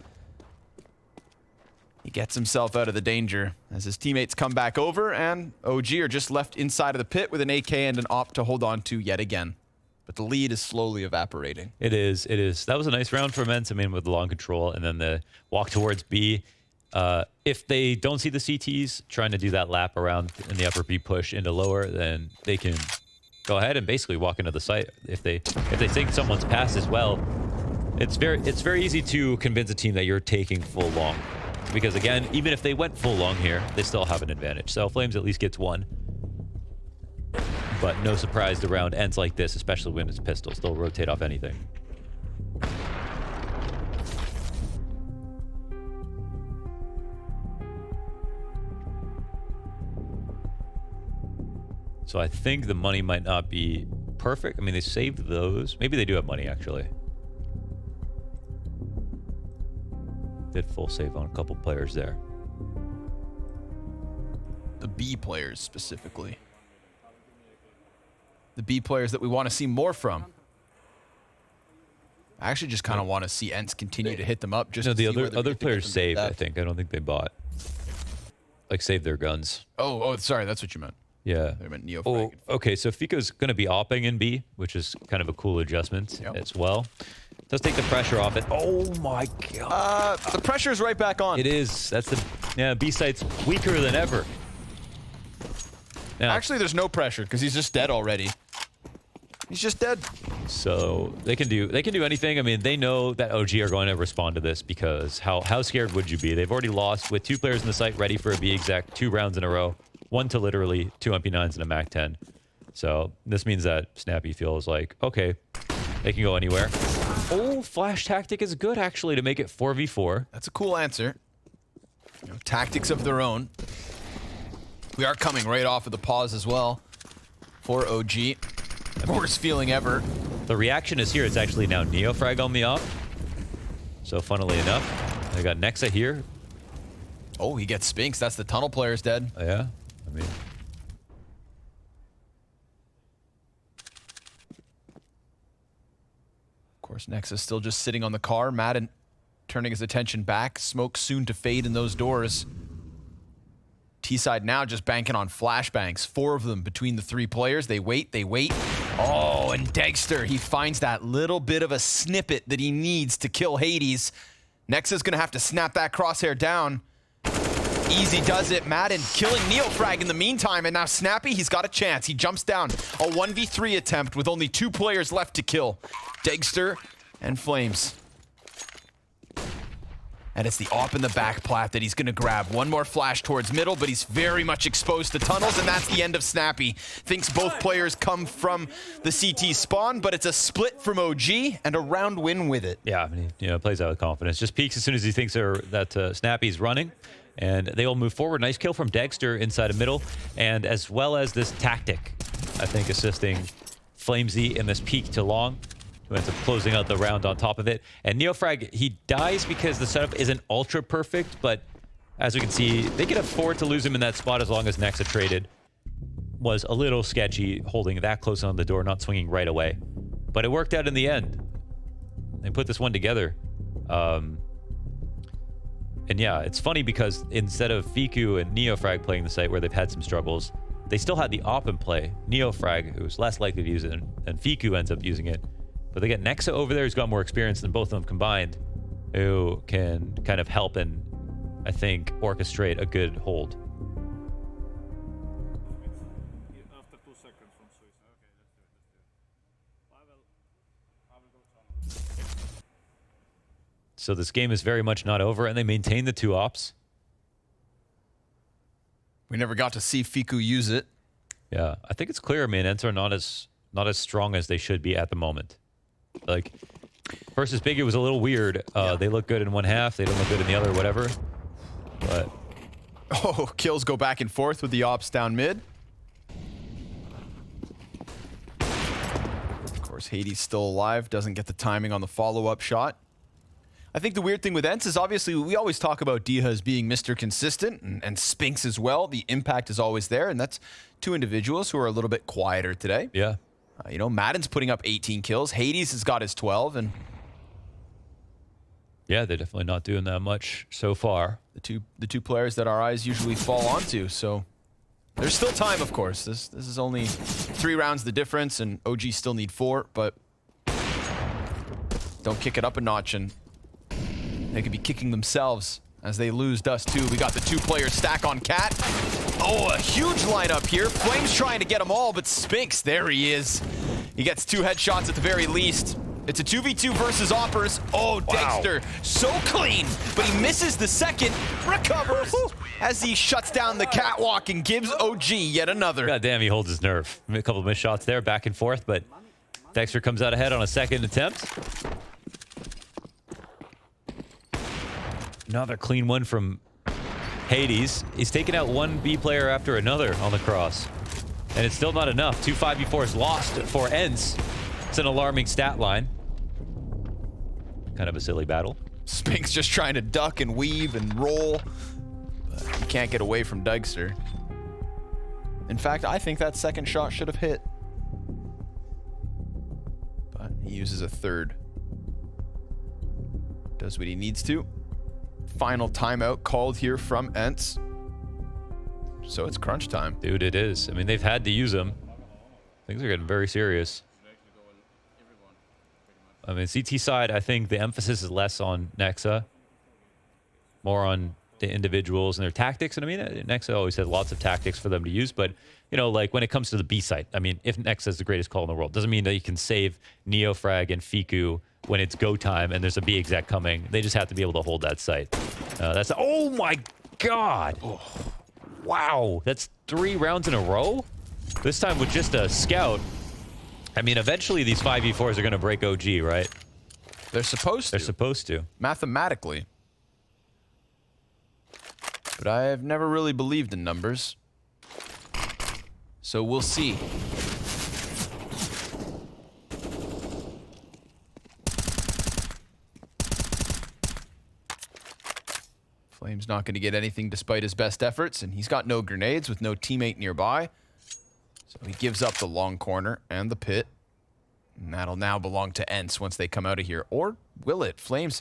He gets himself out of the danger as his teammates come back over, and OG are just left inside of the pit with an AK and an AWP to hold on to yet again. But the lead is slowly evaporating. It is. It is. That was a nice round for Ence. I mean, with the long control and then the walk towards B. If they don't see the CTs trying to do that lap around in the upper B push into lower, then they can go ahead and basically walk into the site. If they think someone's passed as well, it's very easy to convince a team that you're taking full long. Because again, even if they went full long here, they still have an advantage. So Flames at least gets one. But no surprise around ends like this, especially when it's pistols. They'll rotate off anything. So I think the money might not be perfect. I mean, they saved those. Maybe they do have money, actually. Did full save on a couple players there. the B players specifically. The B players that we want to see more from. I actually just kind of want to see Ence continue to hit them up. Just No, to the see whether we other get to get players them to saved, I depth. think. I don't think they bought. Like, saved their guns. Oh, sorry, that's what you meant. Yeah. I meant Neo. Oh, okay, so Fico's going to be opping in B, which is kind of a cool adjustment as well. Does take the pressure off it. Oh my god. The pressure's right back on. It is. That's the B site's weaker than ever. Now, Actually, there's no pressure because he's just dead already. He's just dead. so they can do anything. I mean, they know that OG are going to respond to this because how scared would you be? They've already lost with 2 players in the site ready for a B exec 2 rounds in a row. 1 to literally 2 MP9s and a Mac 10. So this means that Snappy feels like, okay, they can go anywhere. Oh, flash tactic is good actually to make it 4v4. That's a cool answer. You know, tactics of their own. We are coming right off of the pause as well for OG. Worst feeling ever. The reaction is here. It's actually now Neofrag on the op. So funnily enough, they got Nexa here. Oh, he gets Spinks. That's the tunnel player's dead. Yeah, I mean, Of course, Nexus still just sitting on the car. Madden turning his attention back. Smoke soon to fade in those doors. T-side now just banking on flashbangs. 4 of them between the 3 players. They wait, they wait. Oh, and Degster, he finds that little bit of a snippet that he needs to kill Hades. Nexus gonna have to snap that crosshair down. Easy does it. Madden killing Neofrag in the meantime, and now Snappy, he's got a chance. He jumps down. A 1v3 attempt with only 2 players left to kill. Degster and Flames. And it's the op in the back plat that he's going to grab. One more flash towards middle, but he's very much exposed to tunnels, and that's the end of Snappy. Thinks both players come from the CT spawn, but it's a split from OG and a round win with it. yeah, I mean, plays out with confidence. Just peeks as soon as he thinks that Snappy's running, and they will move forward. Nice kill from Dexter inside of middle, and as well as this tactic, I think, assisting Flamesy in this peek to long, who ends up closing out the round on top of it. And Neofrag, he dies because the setup isn't ultra perfect, but as we can see, they can afford to lose him in that spot as long as Nexa traded. Was a little sketchy holding that close on the door, not swinging right away. But it worked out in the end. They put this one together. And yeah, it's funny because instead of Fiku and Neofrag playing the site where they've had some struggles, they still had the op in play. Neofrag, who's less likely to use it, and Fiku ends up using it. But they get Nexa over there, who's got more experience than both of them combined, who can kind of help and, I think, orchestrate a good hold. After 2 seconds from Swiss. Okay, let's do it. So this game is very much not over, and they maintain the 2 ops. We never got to see Fiku use it. Yeah, I think it's clear, man. Ence are not as strong as they should be at the moment. Like, versus Big, it was a little weird. They look good in one half, they don't look good in the other, whatever. But Oh, kills go back and forth with the ops down mid. Of course, Hades still alive, doesn't get the timing on the follow-up shot. I think the weird thing with Ence is obviously we always talk about Diha as being Mr. Consistent and Spinks as well. The impact is always there, and that's 2 individuals who are a little bit quieter today. yeah, Madden's putting up 18 kills. Hades has got his 12, and yeah, they're definitely not doing that much so far. the two players that our eyes usually fall onto. So there's still time, of course. This is only 3 rounds the difference, and OG still need 4, but don't kick it up a notch, and they could be kicking themselves as they lose Dust 2. We got the 2-player stack on Cat. Oh, a huge lineup here. Flames trying to get them all, but Spinks, there he is. He gets 2 headshots at the very least. It's a 2v2 versus Oppers. Oh, Dexter, so clean, but he misses the second, recovers as he shuts down the catwalk and gives OG yet another. God damn, he holds his nerve. A couple of missed shots there, back and forth, but Dexter comes out ahead on a second attempt. Another clean one from Hades. He's taken out one B player after another on the cross. And it's still not enough. 2 5v4s lost for Ence. It's an alarming stat line. Kind of a silly battle. Spinks just trying to duck and weave and roll, but he can't get away from Degster. In fact, I think that second shot should have hit. But he uses a third. Does what he needs to. Final timeout called here from Ence. So it's crunch time. Dude, it is. I mean, they've had to use them. Things are getting very serious. I mean, CT side, I think the emphasis is less on Nexa, more on the individuals and their tactics. And I mean, Nexa always had lots of tactics for them to use. But, you know, like when it comes to the B site, I mean, if Nexa is the greatest call in the world, doesn't mean that you can save Neofrag and Fiku when it's go time and there's a B exec coming. They just have to be able to hold that site. That's, oh my God. Oh, wow. That's 3 rounds in a row. This time with just a scout. I mean, eventually these 5v4s are going to break OG, right? They're supposed to. They're supposed to. Mathematically. But I have never really believed in numbers. So we'll see. Flame's not going to get anything despite his best efforts, and he's got no grenades with no teammate nearby. So he gives up the long corner and the pit. And that'll now belong to Ence once they come out of here. Or will it? Flames.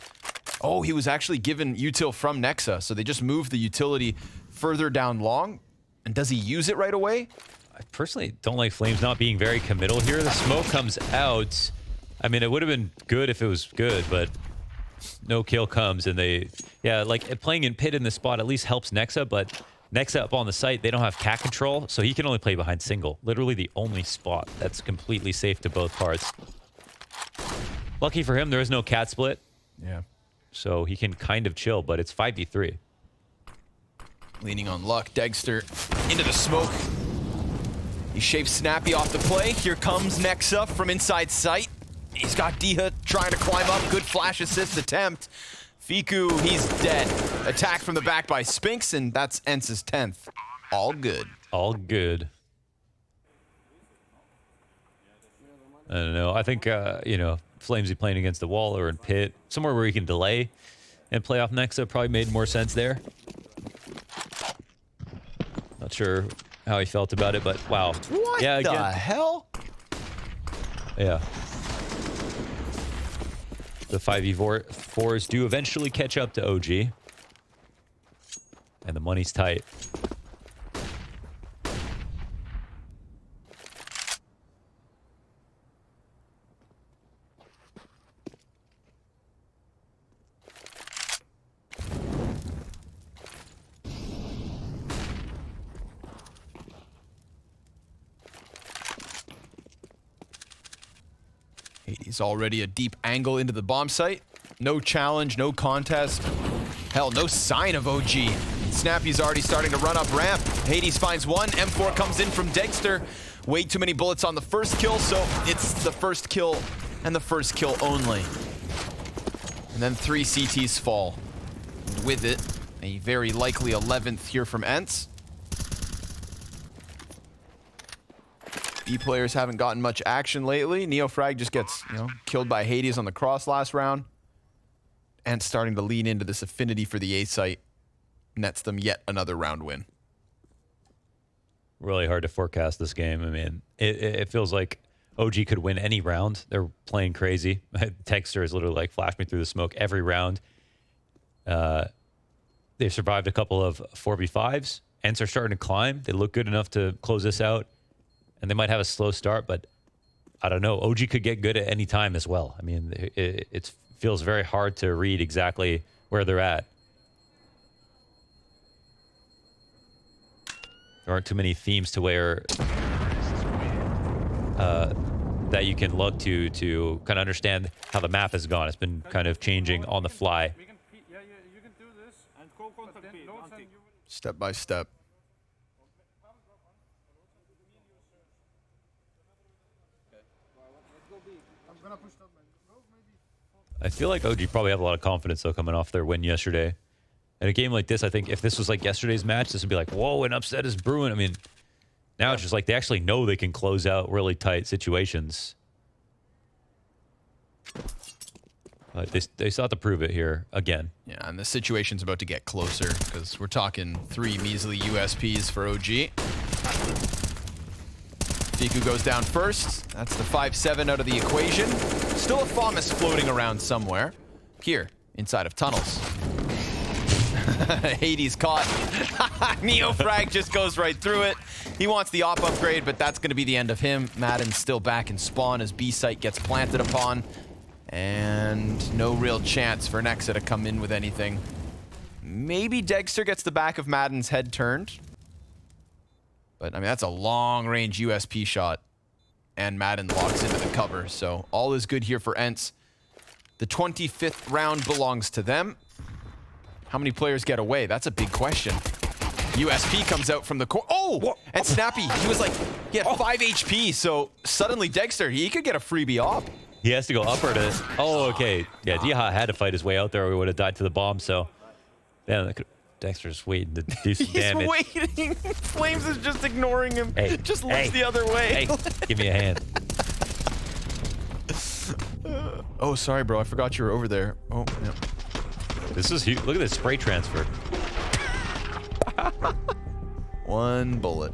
Oh, he was actually given util from Nexa, so they just moved the utility further down long. And does he use it right away? I personally don't like Flames not being very committal here. The smoke comes out. I mean, it would have been good if it was good, but no kill comes. And they, yeah, like playing in pit in this spot at least helps Nexa, but Nexa up on the site, they don't have cat control, so he can only play behind single. Literally the only spot that's completely safe to both parts. Lucky for him, there is no cat split. Yeah. So he can kind of chill, but it's 5v3. Leaning on luck, Degster into the smoke. He shaves Snappy off the play. Here comes Nexa from inside sight. He's got Diha trying to climb up. Good flash assist attempt. Fiku, he's dead. Attack from the back by Spinks, and that's Ence's 10th. All good. All good. I don't know. I think, you know, Flamesy playing against the wall or in pit, somewhere where he can delay and play off Nexa probably made more sense there. Not sure how he felt about it, but wow. What yeah, the again, hell? Yeah. The 5v4s do eventually catch up to OG. And the money's tight. He's already a deep angle into the bomb site. No challenge, no contest. Hell, no sign of OG. Snappy's already starting to run up ramp. Hades finds one. M4 comes in from Degster. Way too many bullets on the first kill, so it's the first kill and the first kill only. And then 3 CTs fall. And with it, a very likely 11th here from Ence. B players haven't gotten much action lately. Neofrag just gets, you know, killed by Hades on the cross last round. And starting to lean into this affinity for the A site. Nets them yet another round win. Really hard to forecast this game. I mean, it feels like OG could win any round. They're playing crazy. Texter is literally like, flash me through the smoke every round. They've survived a couple of 4v5s. Ents are starting to climb. They look good enough to close this out. And they might have a slow start, but I don't know. OG could get good at any time as well. I mean, it feels very hard to read exactly where they're at. There aren't too many themes to where that you can look to kind of understand how the map has gone. It's been kind of changing on the fly. We can, yeah, you can do this and go contact B. Step by step. I feel like OG probably have a lot of confidence, though, coming off their win yesterday. In a game like this, I think if this was like yesterday's match, this would be like, whoa, an upset is brewing. I mean, now it's just like they actually know they can close out really tight situations. But they still have to prove it here again. Yeah, and the situation's about to get closer because we're talking 3 measly USPs for OG. Fiku goes down first. That's the 5-7 out of the equation. Still a FAMAS floating around somewhere. Here, inside of tunnels. Hades caught. Neofrag just goes right through it. He wants the op upgrade, but that's going to be the end of him. Madden's still back in spawn as B site gets planted upon. And no real chance for Nexa to come in with anything. Maybe Dexter gets the back of Madden's head turned. But, I mean, that's a long-range USP shot. And Madden locks into the cover. So, all is good here for Ence. The 25th round belongs to them. How many players get away? That's a big question. USP comes out from the corner. Oh! And Snappy, he was like, he had 5 HP. So, suddenly Dexter, he could get a freebie op. He has to go upper to... Oh, okay. Yeah, Diha had to fight his way out there or he would have died to the bomb, so... Yeah, Dexter's waiting to do some damage. He's waiting. Flames is just ignoring him. Hey, just looks the other way. Hey, give me a hand. Oh, sorry, bro. I forgot you were over there. Oh, yeah. This is huge. Look at this spray transfer. One bullet.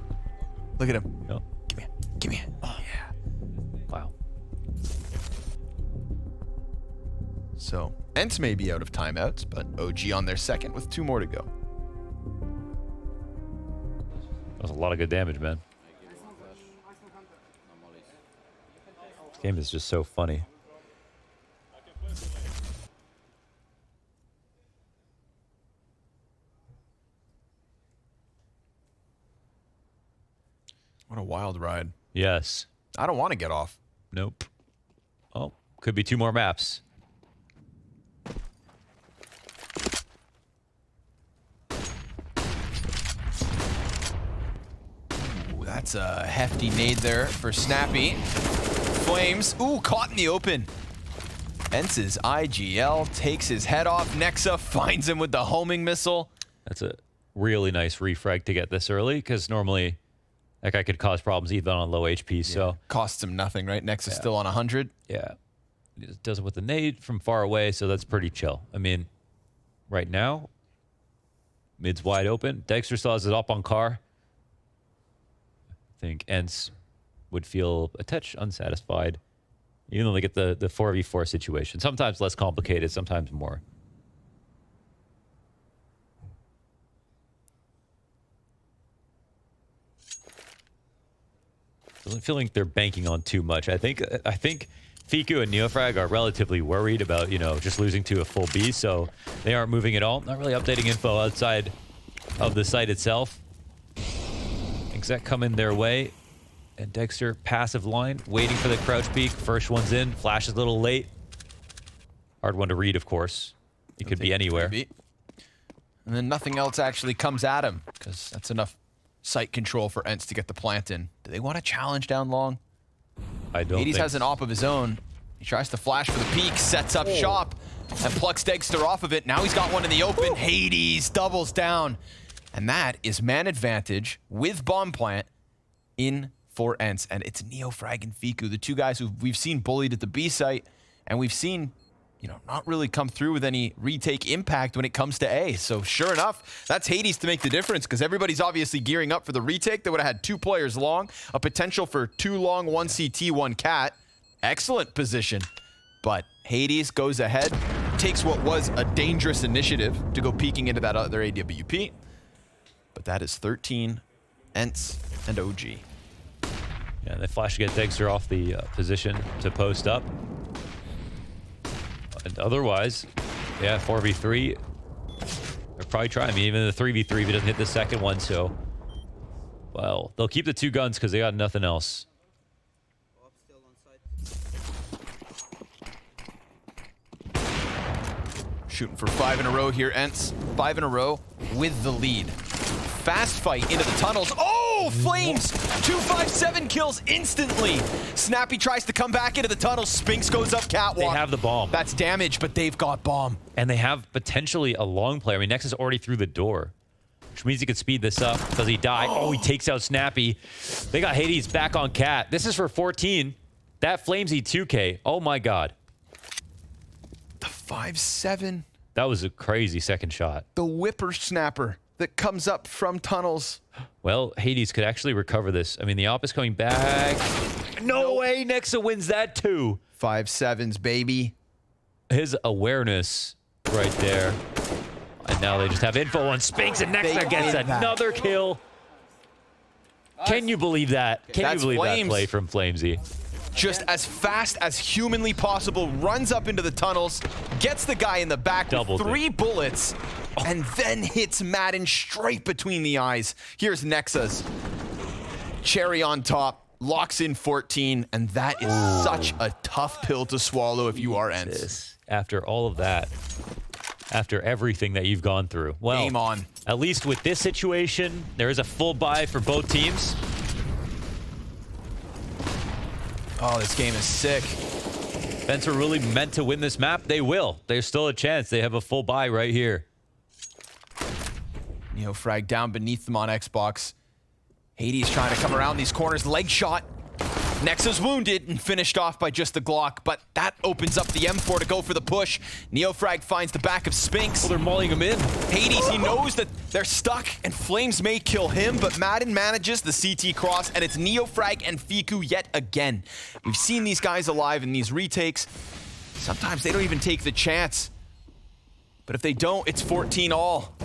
Look at him. No. Give me it. Give me it. Oh, yeah. Wow. So, Ence may be out of timeouts, but OG on their second with 2 more to go. That was a lot of good damage, man. This game is just so funny. What a wild ride. Yes. I don't want to get off. Nope. Oh, could be 2 more maps. Ooh, that's a hefty nade there for Snappy. Flames. Ooh, caught in the open. Ence's IGL takes his head off. Nexa finds him with the homing missile. That's a really nice refrag to get this early, because normally that guy could cause problems even on low HP, so... Costs him nothing, right? Nexa's still on 100. Yeah. He just does it with the nade from far away, so that's pretty chill. I mean, right now, mid's wide open. Dexter still has it up on car. I think Ence would feel a touch unsatisfied, even though they get the 4v4 situation. Sometimes less complicated, sometimes more. Doesn't feel like they're banking on too much. I think Fiku and Neofrag are relatively worried about, you know, just losing to a full B, so they aren't moving at all. Not really updating info outside of the site itself. Exec coming their way. And Dexter, passive line, waiting for the crouch peek. First one's in, flash is a little late. Hard one to read, of course. It could be anywhere. And then nothing else actually comes at him, because that's enough site control for Ence to get the plant in. Do they want to challenge down long? I don't Hades think has an op of his own. He tries to flash for the peak, sets up shop, and plucks Dexter off of it. Now he's got one in the open. Hades doubles down. And that is man advantage with bomb plant in for Ence. And it's Neofrag and Fiku, the 2 guys who we've seen bullied at the B site, and we've seen, you know, not really come through with any retake impact when it comes to A. So sure enough, that's Hades to make the difference, because everybody's obviously gearing up for the retake. They would have had 2 players long, a potential for 2 long, 1 CT, 1 cat. Excellent position. But Hades goes ahead, takes what was a dangerous initiative to go peeking into that other AWP. But that is 13, Ence, and OG. Yeah, they flash to get Dexter off the position to post up. And otherwise, yeah, 4v3. They're probably trying. I mean, even the 3v3 if he doesn't hit the second one, so... Well, they'll keep the 2 guns because they got nothing else. Shooting for 5 in a row here, Ence. 5 in a row with the lead. Fast fight into the tunnels. Oh, Flames! 257 kills instantly. Snappy tries to come back into the tunnels. Spinks goes up catwalk. They have the bomb. That's damage, but they've got bomb. And they have potentially a long player. I mean, Nexus already through the door, which means he could speed this up. Does he die? Oh, he takes out Snappy. They got Hades back on Cat. This is for 14. That Flamesy 2K. Oh, my God. The 5-7. That was a crazy second shot. The whippersnapper. that comes up from tunnels. Well, Hades could actually recover this. I mean, the op is coming back. No way, Nexa wins that too. 5-7s, baby. His awareness right there. And now they just have info on Spinks, and Nexa gets another kill. Can you believe that? Can you believe that play from Flamesy? Just as fast as humanly possible, runs up into the tunnels, gets the guy in the back with 3 bullets, and then hits Madden straight between the eyes. Here's Nexa's. Cherry on top, locks in 14, and that is such a tough pill to swallow if you are Ence. After all of that, after everything that you've gone through. Well, game on. At least with this situation, there is a full buy for both teams. Oh, this game is sick. Fence are really meant to win this map. They will. There's still a chance. They have a full buy right here. Neofrag down beneath them on Xbox. Hades trying to come around these corners. Leg shot. Nexa's wounded and finished off by just the Glock, but that opens up the M4 to go for the push. Neofrag finds the back of Spinks. Well, they're mauling him in. Hades, he knows that they're stuck and Flames may kill him, but Madden manages the CT cross, and it's Neofrag and Fiku yet again. We've seen these guys alive in these retakes. Sometimes they don't even take the chance. But if they don't, it's 14 all.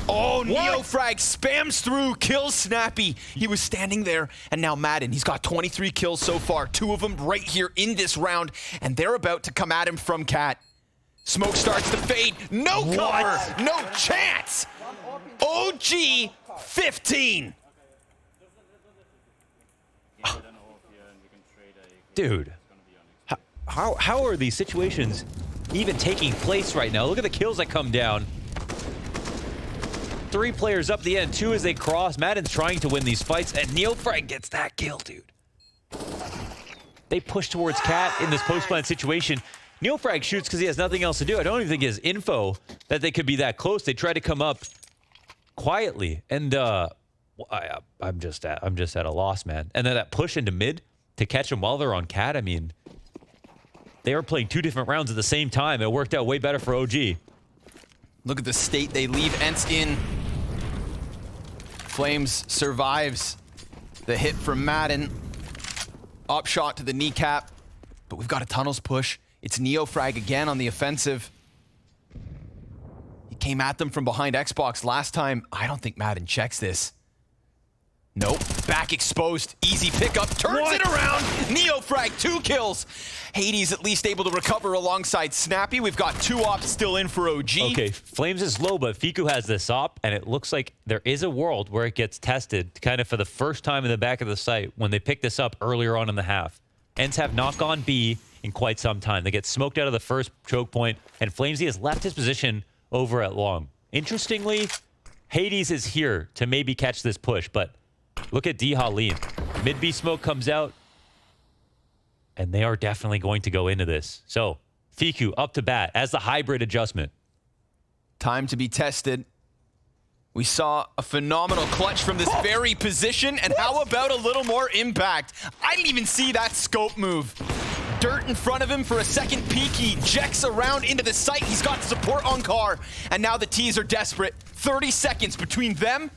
Oh, Neofrag spams through, kills Snappy. He was standing there, and now Madden, he's got 23 kills so far, 2 of them right here in this round, and they're about to come at him from Cat. Smoke starts to fade. No cover, no chance. OG 15. Dude, how are these situations even taking place right now? Look at the kills that come down. 3 players up the end, 2 as they cross. Madden's trying to win these fights, and Neofrag gets that kill, dude. They push towards Cat in this post-plant situation. Neofrag shoots because he has nothing else to do. I don't even think he has info that they could be that close. They try to come up quietly, and I'm just at a loss, man. And then that push into mid to catch them while they're on Cat. I mean, they were playing 2 different rounds at the same time. It worked out way better for OG. Look at the state they leave Ence in. Flames survives the hit from Madden. Up shot to the kneecap, but we've got a tunnels push. It's Neofrag again on the offensive. He came at them from behind Xbox last time. I don't think Madden checks this. Nope. Back exposed. Easy pickup. Turns it around. Neofrag, 2 kills. Hades at least able to recover alongside Snappy. We've got 2 ops still in for OG. Okay, Flames is low, but Fiku has this op, and it looks like there is a world where it gets tested kind of for the first time in the back of the site when they pick this up earlier on in the half. Ents have not gone B in quite some time. They get smoked out of the first choke point, and Flamesy has left his position over at long. Interestingly, Hades is here to maybe catch this push, but look at D Halim. Mid B smoke comes out, and they are definitely going to go into this. So, Fiku up to bat as the hybrid adjustment. Time to be tested. We saw a phenomenal clutch from this very position, and how about a little more impact? I didn't even see that scope move. Dirt in front of him for a second peek. He jacks around into the site. He's got support on car, and now the T's are desperate. 30 seconds between them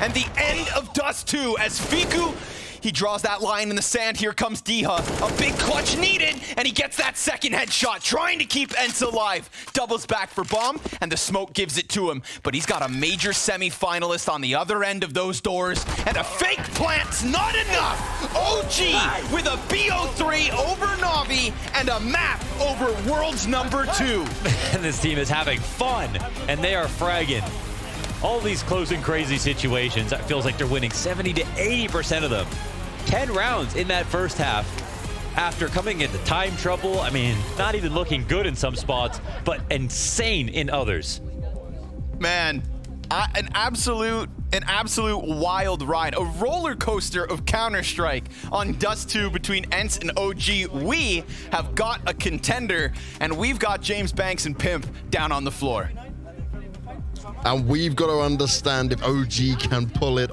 and the end of Dust 2 as Fiku, he draws that line in the sand. Here comes Diha. A big clutch needed, and he gets that second headshot, trying to keep Ence alive. Doubles back for bomb, and the smoke gives it to him. But he's got a major semi-finalist on the other end of those doors, and a fake plant's not enough. OG with a BO3 over Navi and a map over World's number 2. And this team is having fun, and they are fragging. All these close and crazy situations, it feels like they're winning 70 to 80% of them. 10 rounds in that first half after coming into time trouble. I mean, not even looking good in some spots, but insane in others. Man, an absolute wild ride. A roller coaster of Counter-Strike on Dust 2 between Ence and OG. We have got a contender, and we've got James Banks and Pimp down on the floor. And we've got to understand if OG can pull it